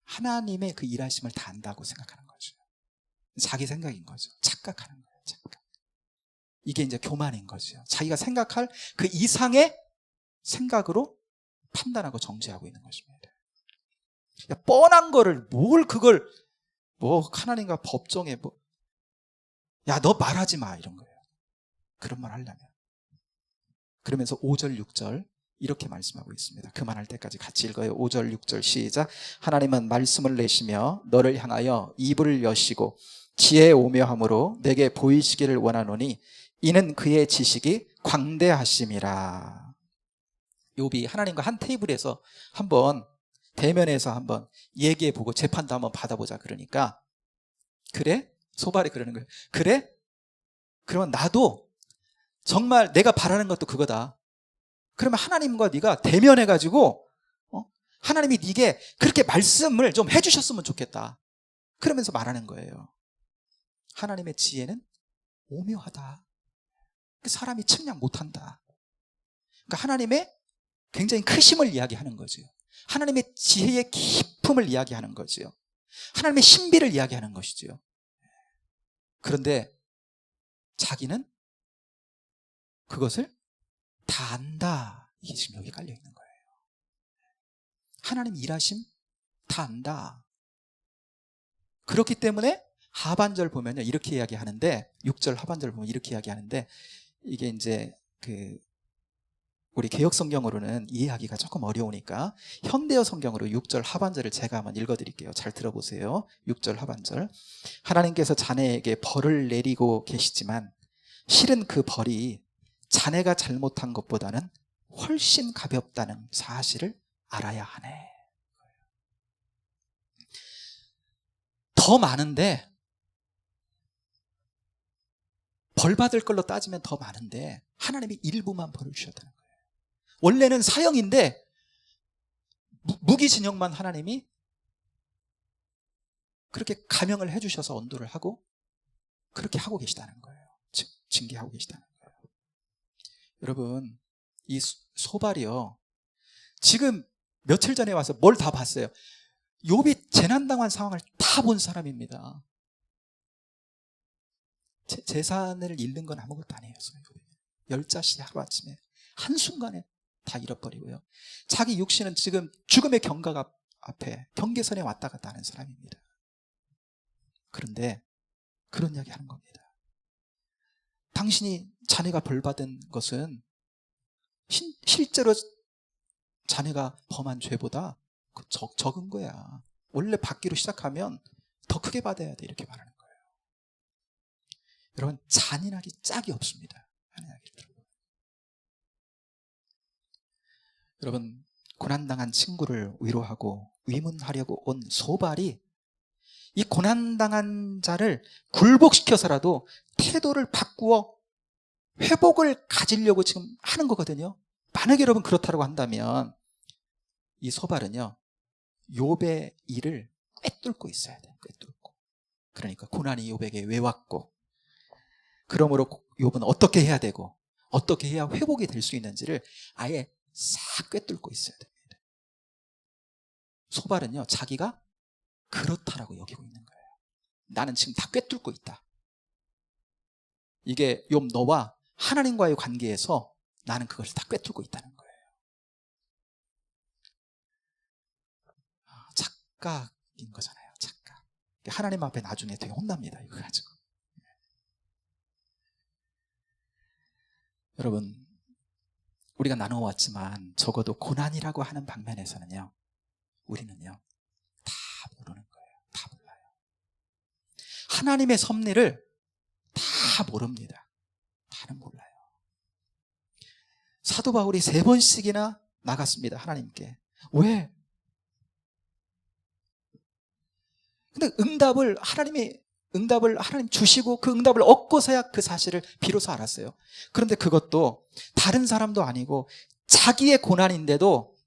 하나님의 그 일하심을 다 안다고 생각하는 거죠. 자기 생각인 거죠. 착각하는 거예요. 착각. 이게 이제 교만인 거죠. 자기가 생각할 그 이상의 생각으로 판단하고 정죄하고 있는 것입니다. 뻔한 거를 뭘 그걸 하나님과 법정에 야 너 말하지 마 이런 거예요. 그런 말 하려면. 그러면서 5절 6절 이렇게 말씀하고 있습니다. 그만할 때까지 같이 읽어요. 5절 6절 시작. 하나님은 말씀을 내시며 너를 향하여 입을 여시고 지혜에 오묘함으로 내게 보이시기를 원하노니 이는 그의 지식이 광대하심이라. 욥이 하나님과 한 테이블에서 한번 대면에서 한번 얘기해보고 재판도 한번 받아보자 그러니까, 그래? 소발이 그러는 거예요. 그래? 그러면 나도 정말 내가 바라는 것도 그거다. 그러면 하나님과 네가 대면해가지고 하나님이 네게 그렇게 말씀을 좀 해주셨으면 좋겠다. 그러면서 말하는 거예요. 하나님의 지혜는 오묘하다. 사람이 측량 못한다. 그러니까 하나님의 굉장히 크심을 이야기하는 거죠. 하나님의 지혜의 깊음을 이야기하는 거죠. 하나님의 신비를 이야기하는 것이죠. 그런데 자기는 그것을 다 안다. 이게 지금 여기 깔려 있는 거예요. 하나님 일하심 다 안다. 그렇기 때문에 하반절 보면요 이렇게 이야기하는데, 6절 하반절 보면 이렇게 이야기하는데, 이게 이제 우리 개역 성경으로는 이해하기가 조금 어려우니까 현대어 성경으로 6절 하반절을 제가 한번 읽어드릴게요. 잘 들어보세요. 6절 하반절. 하나님께서 자네에게 벌을 내리고 계시지만 실은 그 벌이 자네가 잘못한 것보다는 훨씬 가볍다는 사실을 알아야 하네. 더 많은데, 벌 받을 걸로 따지면 더 많은데 하나님이 일부만 벌을 주셨다는 거예요. 원래는 사형인데 무기징역만 하나님이 그렇게 감형을 해주셔서 언도를 하고 그렇게 하고 계시다는 거예요. 즉 징계하고 계시다는 거예요. 여러분, 이 소발이요 지금 며칠 전에 와서 뭘 다 봤어요. 욥이 재난당한 상황을 다 본 사람입니다. 재산을 잃는 건 아무것도 아니에요. 10자씩 하루아침에 한순간에 다 잃어버리고요. 자기 육신은 지금 죽음의 경각 앞에 경계선에 왔다 갔다 하는 사람입니다. 그런데 그런 이야기 하는 겁니다. 당신이 자네가 벌받은 것은 실제로 자네가 범한 죄보다 적은 거야. 원래 받기로 시작하면 더 크게 받아야 돼. 이렇게 말하는 거예요. 여러분 잔인하기 짝이 없습니다. 잔인하기. 여러분 고난당한 친구를 위로하고 위문하려고 온 소발이 이 고난당한 자를 굴복시켜서라도 태도를 바꾸어 회복을 가지려고 지금 하는 거거든요. 만약에 여러분 그렇다고 한다면 이 소발은요 욥의 일을 꿰뚫고 있어야 돼요. 꿰뚫고. 그러니까 고난이 욥에게 왜 왔고, 그러므로 욥은 어떻게 해야 되고 어떻게 해야 회복이 될 수 있는지를 아예 싹 꿰뚫고 있어야 됩니다. 소발은요 자기가 그렇다라고 여기고 있는 거예요. 나는 지금 다 꿰뚫고 있다. 이게 욥 너와 하나님과의 관계에서 나는 그것을 다 꿰뚫고 있다는 거예요. 착각인 거잖아요. 착각. 하나님 앞에 나중에 되게 혼납니다. 이거 가지고. 여러분 우리가 나눠왔지만 적어도 고난이라고 하는 방면에서는요 우리는요 다 모르는 거예요. 다 몰라요. 하나님의 섭리를 다 모릅니다. 다는 몰라요. 사도 바울이 3번씩이나 나갔습니다. 하나님께. 왜? 근데 응답을 하나님 주시고 그 응답을 얻고서야 그 사실을 비로소 알았어요. 그런데 그것도 다른 사람도 아니고 자기의 고난인데도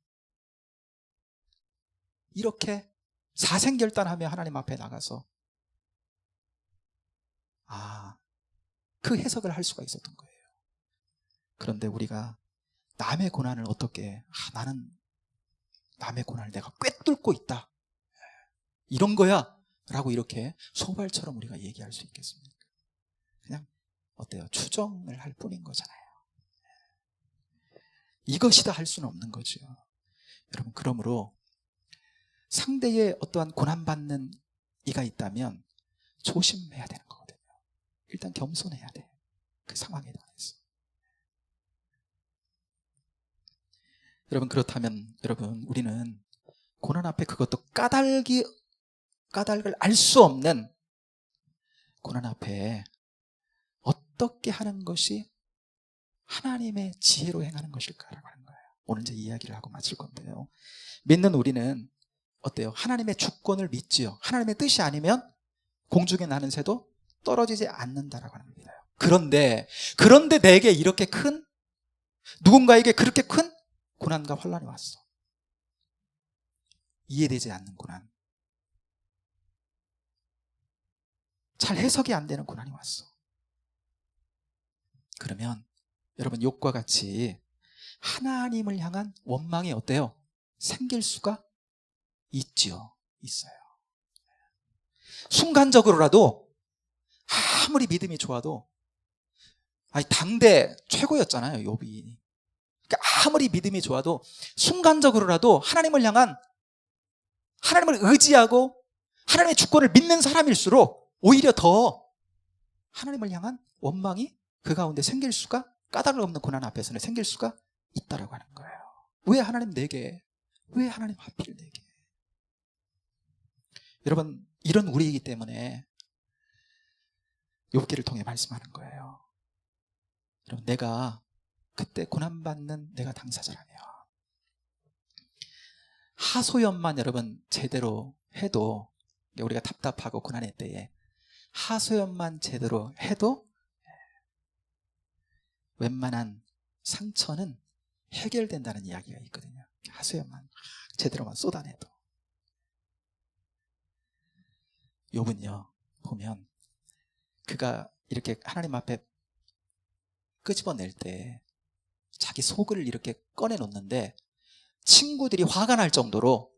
이렇게 사생결단하며 하나님 앞에 나가서 그 해석을 할 수가 있었던 거예요. 그런데 우리가 남의 고난을 어떻게 나는 남의 고난을 내가 꿰뚫고 있다 이런 거야 라고 이렇게 소발처럼 우리가 얘기할 수 있겠습니까? 그냥 어때요? 추정을 할 뿐인 거잖아요. 이것이다 할 수는 없는 거죠. 여러분 그러므로 상대의 어떠한 고난받는 이가 있다면 조심해야 되는 거거든요. 일단 겸손해야 돼요. 그 상황에 대해서. 여러분 그렇다면 여러분 우리는 고난 앞에 그것도 까닭을 알 수 없는 고난 앞에 어떻게 하는 것이 하나님의 지혜로 행하는 것일까라고 하는 거예요. 오늘 이제 이야기를 하고 마칠 건데요. 믿는 우리는 어때요? 하나님의 주권을 믿지요. 하나님의 뜻이 아니면 공중에 나는 새도 떨어지지 않는다라고 하는 겁니다. 그런데 내게 이렇게 큰 누군가에게 그렇게 큰 고난과 환난이 왔어. 이해되지 않는 고난. 잘 해석이 안 되는 고난이 왔어. 그러면 여러분 욥과 같이 하나님을 향한 원망이 어때요? 생길 수가 있지요. 있어요. 순간적으로라도 아무리 믿음이 좋아도 당대 최고였잖아요. 욥이. 그러니까 아무리 믿음이 좋아도 순간적으로라도 하나님을 의지하고 하나님의 주권을 믿는 사람일수록 오히려 더 하나님을 향한 원망이 그 가운데 생길 수가, 까닭을 없는 고난 앞에서는 생길 수가 있다라고 하는 거예요. 왜 하나님 내게? 왜 하나님 하필 내게? 여러분 이런 우리이기 때문에 욥기를 통해 말씀하는 거예요. 여러분 내가 그때 고난받는 내가 당사자라면 하소연만 여러분 제대로 해도, 우리가 답답하고 고난의 때에 하소연만 제대로 해도 웬만한 상처는 해결된다는 이야기가 있거든요. 하소연만 제대로만 쏟아내도. 욥은요 보면 그가 이렇게 하나님 앞에 끄집어낼 때 자기 속을 이렇게 꺼내놓는데 친구들이 화가 날 정도로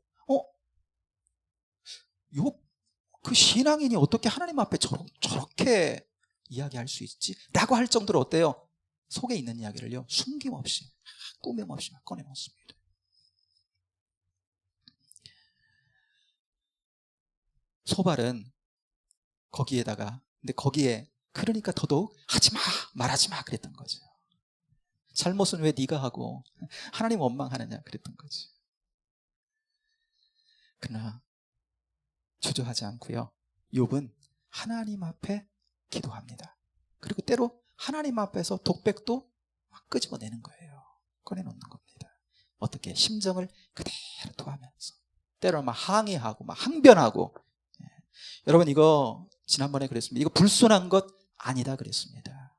욥 그 신앙인이 어떻게 하나님 앞에 저렇게 이야기할 수 있지? 라고 할 정도로 어때요? 속에 있는 이야기를요 숨김없이 꾸밈 없이 꺼내놓습니다. 소발은 근데 거기에 그러니까 더더욱 하지마 말하지마 그랬던 거죠. 잘못은 왜 네가 하고 하나님 원망하느냐 그랬던 거지. 그러나 주저하지 않고요 욥은 하나님 앞에 기도합니다. 그리고 때로 하나님 앞에서 독백도 막 끄집어내는 거예요. 꺼내놓는 겁니다. 어떻게? 심정을 그대로 토하면서 때로 막 항의하고 막 항변하고. 여러분, 이거 지난번에 그랬습니다. 이거 불순한 것 아니다 그랬습니다.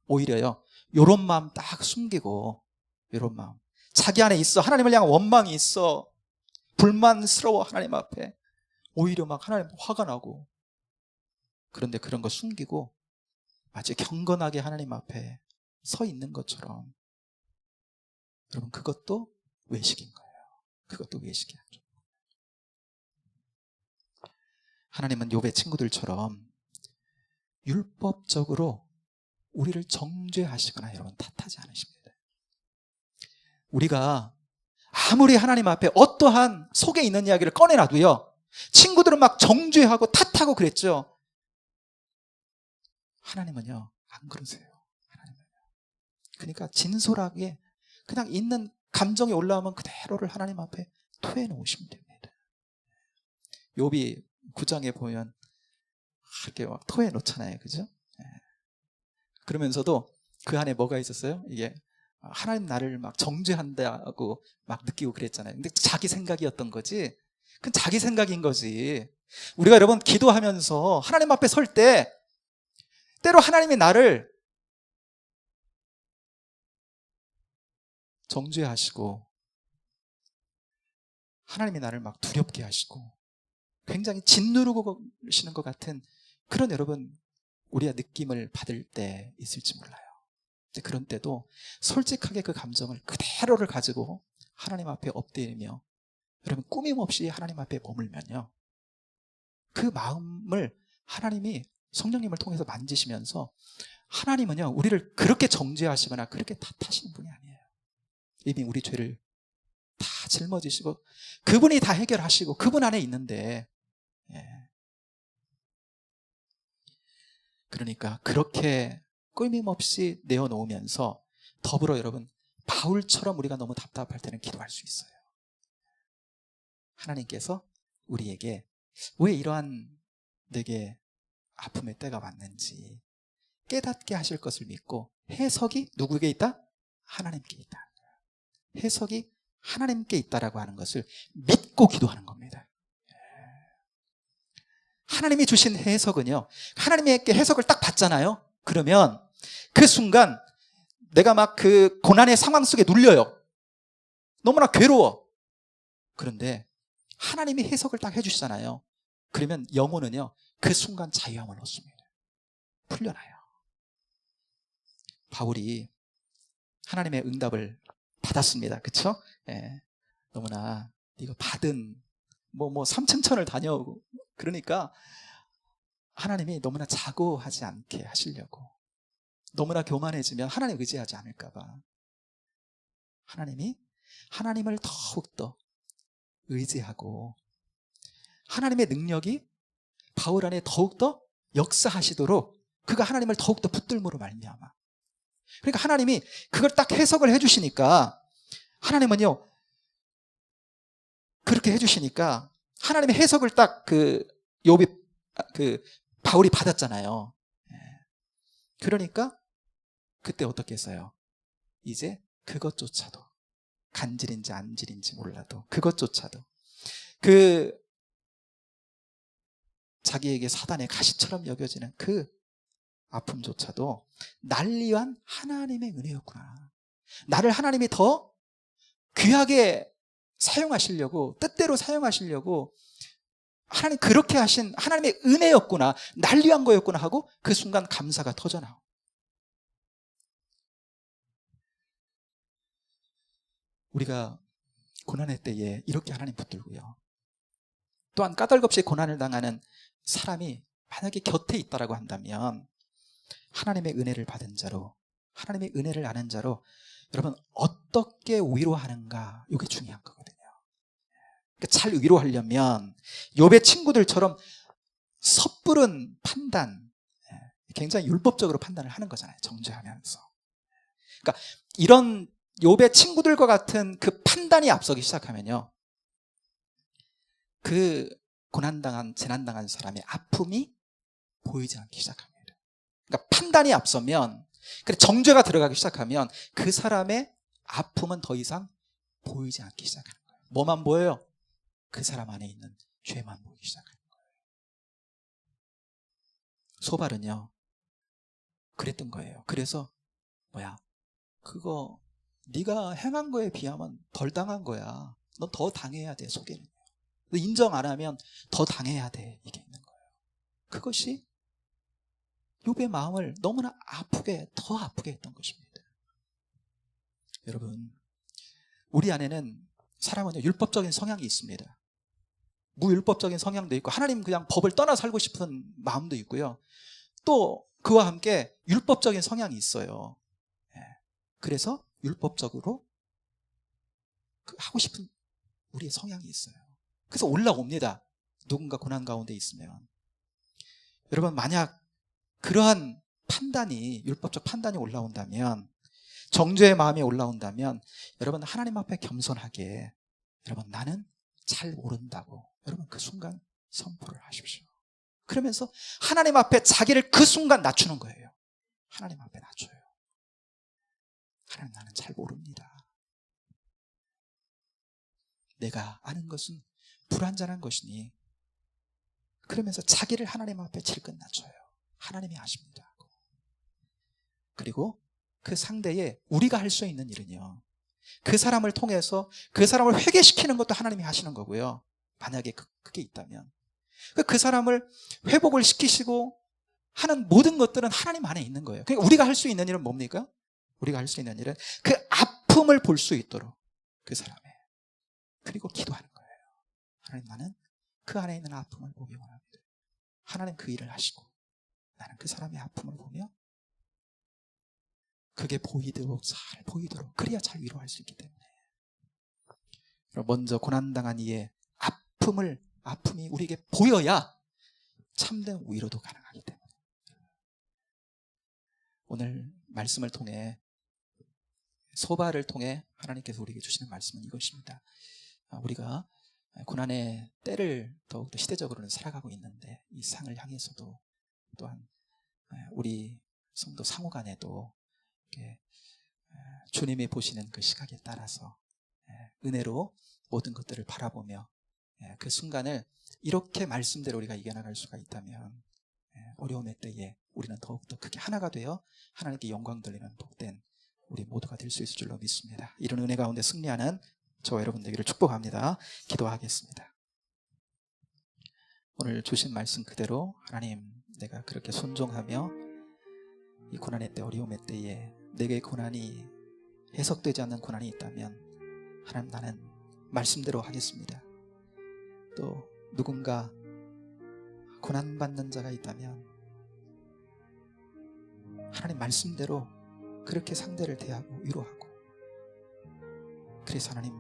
오히려요, 요런 마음 딱 숨기고, 요런 마음, 자기 안에 있어, 하나님을 향한 원망이 있어, 불만스러워 하나님 앞에, 오히려 막 하나님 화가 나고, 그런데 그런 거 숨기고 마치 경건하게 하나님 앞에 서 있는 것처럼, 여러분, 그것도 외식인 거예요. 그것도 외식이야. 하나님은 욥의 친구들처럼 율법적으로 우리를 정죄하시거나 여러분 탓하지 않으십니다. 우리가 아무리 하나님 앞에 어떠한 속에 있는 이야기를 꺼내놔도요, 친구들은 막 정죄하고 탓하고 그랬죠. 하나님은요, 안 그러세요. 하나님은요. 그러니까 진솔하게 그냥 있는 감정이 올라오면 그대로를 하나님 앞에 토해 놓으시면 됩니다. 욥이 9장에 보면 이렇게 막 토해 놓잖아요. 그죠? 그러면서도 그 안에 뭐가 있었어요? 이게 하나님 나를 막 정죄한다고 막 느끼고 그랬잖아요. 근데 자기 생각이었던 거지. 그건 자기 생각인 거지. 우리가 여러분 기도하면서 하나님 앞에 설 때 때로 하나님이 나를 정죄하시고 하나님이 나를 막 두렵게 하시고 굉장히 짓누르고 계시는 것 같은 그런 여러분 우리가 느낌을 받을 때 있을지 몰라요. 그런 때도 솔직하게 그 감정을 그대로를 가지고 하나님 앞에 엎드리며 여러분 꾸밈없이 하나님 앞에 머물면요, 그 마음을 하나님이 성령님을 통해서 만지시면서 하나님은요 우리를 그렇게 정죄하시거나 그렇게 탓하시는 분이 아니에요. 이미 우리 죄를 다 짊어지시고 그분이 다 해결하시고 그분 안에 있는데, 그러니까 그렇게 끊임없이 내어놓으면서 더불어 여러분 바울처럼 우리가 너무 답답할 때는 기도할 수 있어요. 하나님께서 우리에게 왜 이러한 내게 아픔의 때가 왔는지 깨닫게 하실 것을 믿고 해석이 누구에게 있다? 하나님께 있다. 해석이 하나님께 있다라고 하는 것을 믿고 기도하는 겁니다. 하나님이 주신 해석은요, 하나님께 해석을 딱 받잖아요. 그러면 그 순간 내가 막 그 고난의 상황 속에 눌려요. 너무나 괴로워. 그런데 하나님이 해석을 딱 해주시잖아요. 그러면 영혼은요 그 순간 자유함을 얻습니다. 풀려나요. 바울이 하나님의 응답을 받았습니다. 그쵸? 너무나 이거 받은 뭐 삼천천을 다녀오고 그러니까 하나님이 너무나 자고하지 않게 하시려고, 너무나 교만해지면 하나님 의지하지 않을까 봐 하나님이 하나님을 더욱더 의지하고 하나님의 능력이 바울 안에 더욱더 역사하시도록 그가 하나님을 더욱더 붙들므로 말미암아. 그러니까 하나님이 그걸 딱 해석을 해주시니까, 하나님은요 그렇게 해주시니까 하나님의 해석을 딱 그 욥이 바울이 받았잖아요. 그러니까 그때 어떻게 했어요? 이제 그것조차도 간질인지 안질인지 몰라도 그것조차도 그 자기에게 사단의 가시처럼 여겨지는 그 아픔조차도 날 위한 하나님의 은혜였구나. 나를 하나님이 더 귀하게 사용하시려고, 뜻대로 사용하시려고 하나님 그렇게 하신 하나님의 은혜였구나, 날 위한 거였구나 하고 그 순간 감사가 터져나오고. 우리가 고난의 때에 이렇게 하나님 붙들고요, 또한 까닭없이 고난을 당하는 사람이 만약에 곁에 있다라고 한다면 하나님의 은혜를 받은 자로, 하나님의 은혜를 아는 자로 여러분 어떻게 위로하는가, 이게 중요한 거거든요. 그러니까 잘 위로하려면 욥의 친구들처럼 섣부른 판단, 굉장히 율법적으로 판단을 하는 거잖아요. 정죄하면서. 그러니까 이런 욥의 친구들과 같은 그 판단이 앞서기 시작하면요, 그 고난당한, 재난당한 사람의 아픔이 보이지 않기 시작합니다. 그러니까 그러니까 판단이 앞서면, 그래 정죄가 들어가기 시작하면 그 사람의 아픔은 더 이상 보이지 않기 시작하는 거예요. 뭐만 보여요? 그 사람 안에 있는 죄만 보이기 시작하는 거예요. 소발은요 그랬던 거예요. 그래서 그거 네가 행한 거에 비하면 덜 당한 거야. 넌 더 당해야 돼. 속에는 인정 안 하면 더 당해야 돼. 이게 있는 거예요. 그것이 욥의 마음을 너무나 더 아프게 했던 것입니다. 여러분, 우리 안에는 사람은 율법적인 성향이 있습니다. 무율법적인 성향도 있고 하나님 그냥 법을 떠나 살고 싶은 마음도 있고요. 또 그와 함께 율법적인 성향이 있어요. 그래서 율법적으로 하고 싶은 우리의 성향이 있어요. 그래서 올라옵니다. 누군가 고난 가운데 있으면. 여러분, 만약 그러한 판단이, 율법적 판단이 올라온다면, 정죄의 마음이 올라온다면, 여러분 하나님 앞에 겸손하게, 여러분 나는 잘 모른다고 여러분 그 순간 선포를 하십시오. 그러면서 하나님 앞에 자기를 그 순간 낮추는 거예요. 하나님 앞에 낮춰요. 하나님, 나는 잘 모릅니다. 내가 아는 것은 불완전한 것이니, 그러면서 자기를 하나님 앞에 질끈 낮춰요. 하나님이 아십니다. 그리고 그 상대에 우리가 할 수 있는 일은요, 그 사람을 통해서 그 사람을 회개시키는 것도 하나님이 하시는 거고요. 만약에 그게 있다면 그 사람을 회복을 시키시고 하는 모든 것들은 하나님 안에 있는 거예요. 그러니까 우리가 할 수 있는 일은 뭡니까? 우리가 할 수 있는 일은 그 아픔을 볼 수 있도록 그 사람의, 그리고 기도하는 거예요. 하나님, 나는 그 안에 있는 아픔을 보기 원합니다. 하나님 그 일을 하시고 나는 그 사람의 아픔을 보며 그게 보이도록, 잘 보이도록, 그래야 잘 위로할 수 있기 때문에. 먼저 고난당한 이의 아픔이 우리에게 보여야 참된 위로도 가능하기 때문에. 오늘 말씀을 통해, 소발을 통해 하나님께서 우리에게 주시는 말씀은 이것입니다. 우리가 고난의 때를 더욱더 시대적으로는 살아가고 있는데, 이 상을 향해서도 또한 우리 성도 상호 간에도 주님이 보시는 그 시각에 따라서 은혜로 모든 것들을 바라보며 그 순간을 이렇게 말씀대로 우리가 이겨나갈 수가 있다면, 어려움의 때에 우리는 더욱더 크게 하나가 되어 하나님께 영광 돌리는 복된 우리 모두가 될 수 있을 줄로 믿습니다. 이런 은혜 가운데 승리하는 저와 여러분 되기를 축복합니다. 기도하겠습니다. 오늘 주신 말씀 그대로, 하나님, 내가 그렇게 순종하며 이 고난의 때, 어려움의 때에 내게 고난이, 해석되지 않는 고난이 있다면 하나님, 나는 말씀대로 하겠습니다. 또 누군가 고난받는 자가 있다면 하나님 말씀대로 그렇게 상대를 대하고 위로하고, 그래서 하나님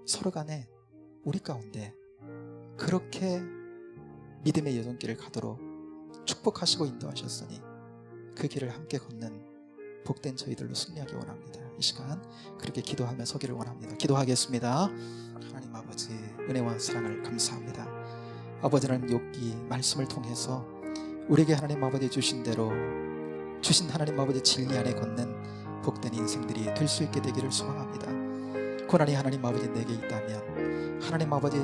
서로 간에 우리 가운데 그렇게 믿음의 여정길을 가도록 축복하시고 인도하셨으니 그 길을 함께 걷는 복된 저희들로 승리하기 원합니다. 이 시간 그렇게 기도하며 서기를 원합니다. 기도하겠습니다. 하나님 아버지, 은혜와 사랑을 감사합니다. 아버지, 하나님 욥기 말씀을 통해서 우리에게 하나님 아버지 주신 대로, 주신 하나님 아버지 진리 안에 걷는 복된 인생들이 될 수 있게 되기를 소망합니다. 고난이 하나님 아버지 내게 있다면 하나님 아버지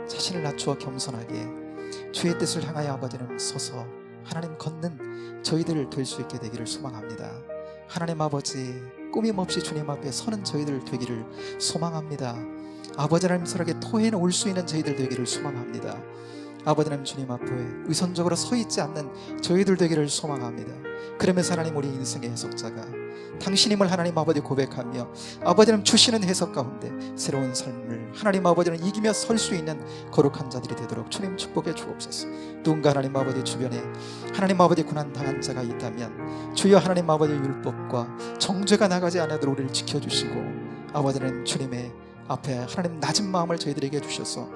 자신을 낮추어 겸손하게 주의 뜻을 향하여 아버지는 서서 하나님 걷는 저희들 될 수 있게 되기를 소망합니다. 하나님 아버지, 꾸밈없이 주님 앞에 서는 저희들 되기를 소망합니다. 아버지 하나님 서로에게 토해는 올 수 있는 저희들 되기를 소망합니다. 아버지 하나님 주님 앞에 의선적으로 서 있지 않는 저희들 되기를 소망합니다. 그러면서 하나님 우리 인생의 해석자가 당신임을 하나님 아버지 고백하며 아버지 하나님 주시는 해석 가운데 새로운 삶을 하나님 아버지는 이기며 설 수 있는 거룩한 자들이 되도록 주님 축복해 주옵소서. 누군가 하나님 아버지 주변에 하나님 아버지 고난 당한 자가 있다면 주여 하나님 아버지 율법과 정죄가 나가지 않도록 우리를 지켜주시고, 아버지 하나님 주님의 앞에 하나님 낮은 마음을 저희들에게 주셔서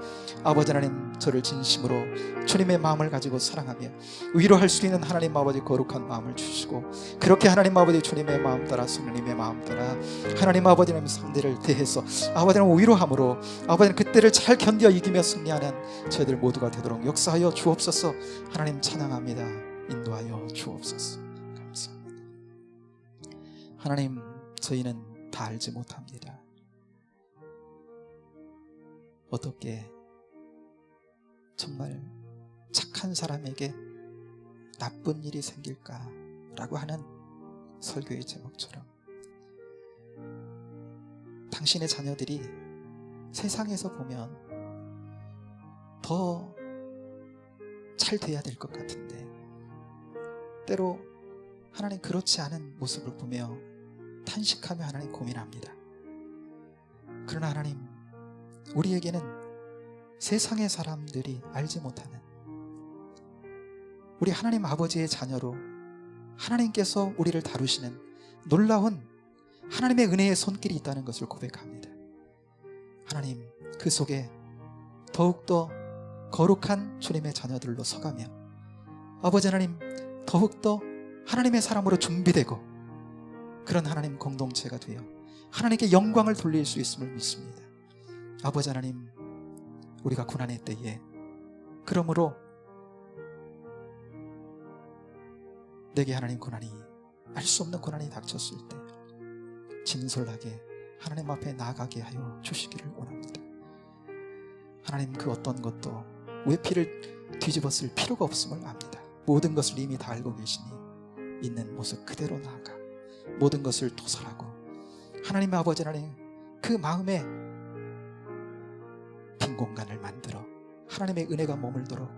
아버지 하나님 저를 진심으로 주님의 마음을 가지고 사랑하며 위로할 수 있는 하나님 아버지 거룩한 마음을 주시고, 그렇게 하나님 아버지 주님의 마음 따라, 성령님의 마음 따라 하나님 아버지 하나님 상대를 대해서 아버지 하나님 위로함으로 아버지 하나님 그때를 잘 견뎌 이기며 승리하는 저희들 모두가 되도록 역사하여 주옵소서. 하나님 찬양합니다. 인도하여 주옵소서. 감사합니다. 하나님, 저희는 다 알지 못합니다. 어떻게 정말 착한 사람에게 나쁜 일이 생길까라고 하는 설교의 제목처럼 당신의 자녀들이 세상에서 보면 더 잘 돼야 될 것 같은데 때로 하나님 그렇지 않은 모습을 보며 탄식하며 하나님 고민합니다. 그러나 하나님, 우리에게는 세상의 사람들이 알지 못하는 우리 하나님 아버지의 자녀로 하나님께서 우리를 다루시는 놀라운 하나님의 은혜의 손길이 있다는 것을 고백합니다. 하나님, 그 속에 더욱더 거룩한 주님의 자녀들로 서가며 아버지 하나님, 더욱더 하나님의 사람으로 준비되고 그런 하나님 공동체가 되어 하나님께 영광을 돌릴 수 있음을 믿습니다. 아버지 하나님, 우리가 고난의 때에 그러므로 내게 하나님 고난이 알 수 없는 고난이 닥쳤을 때 진솔하게 하나님 앞에 나아가게 하여 주시기를 원합니다. 하나님, 그 어떤 것도 외피를 뒤집었을 필요가 없음을 압니다. 모든 것을 이미 다 알고 계시니 있는 모습 그대로 나아가 모든 것을 토설하고 하나님의 아버지 하나님, 그 마음에 빈 공간을 만들어 하나님의 은혜가 머물도록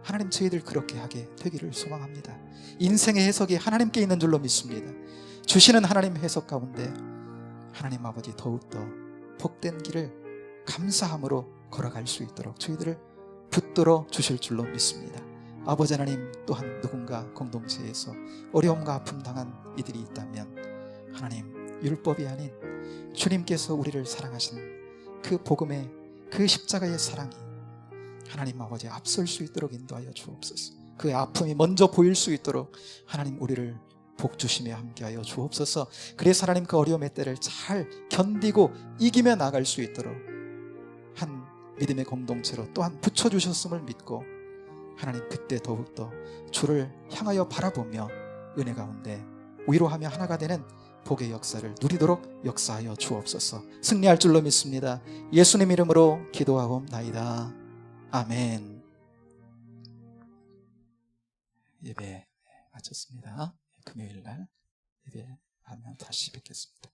하나님, 저희들 그렇게 하게 되기를 소망합니다. 인생의 해석이 하나님께 있는 줄로 믿습니다. 주시는 하나님 해석 가운데 하나님 아버지, 더욱더 복된 길을 감사함으로 걸어갈 수 있도록 저희들을 붙들어 주실 줄로 믿습니다. 아버지 하나님, 또한 누군가 공동체에서 어려움과 아픔 당한 이들이 있다면 하나님, 율법이 아닌 주님께서 우리를 사랑하신 그 복음의 그 십자가의 사랑이 하나님 아버지 앞설 수 있도록 인도하여 주옵소서. 그의 아픔이 먼저 보일 수 있도록 하나님, 우리를 복주시며 함께하여 주옵소서. 그래서 하나님, 그 어려움의 때를 잘 견디고 이기며 나갈 수 있도록 한 믿음의 공동체로 또한 붙여주셨음을 믿고 하나님, 그때 더욱더 주를 향하여 바라보며 은혜 가운데 위로하며 하나가 되는 복의 역사를 누리도록 역사하여 주옵소서. 승리할 줄로 믿습니다. 예수님 이름으로 기도하옵나이다. 아멘. 예배 마쳤습니다. 금요일날 예배하면 다시 뵙겠습니다.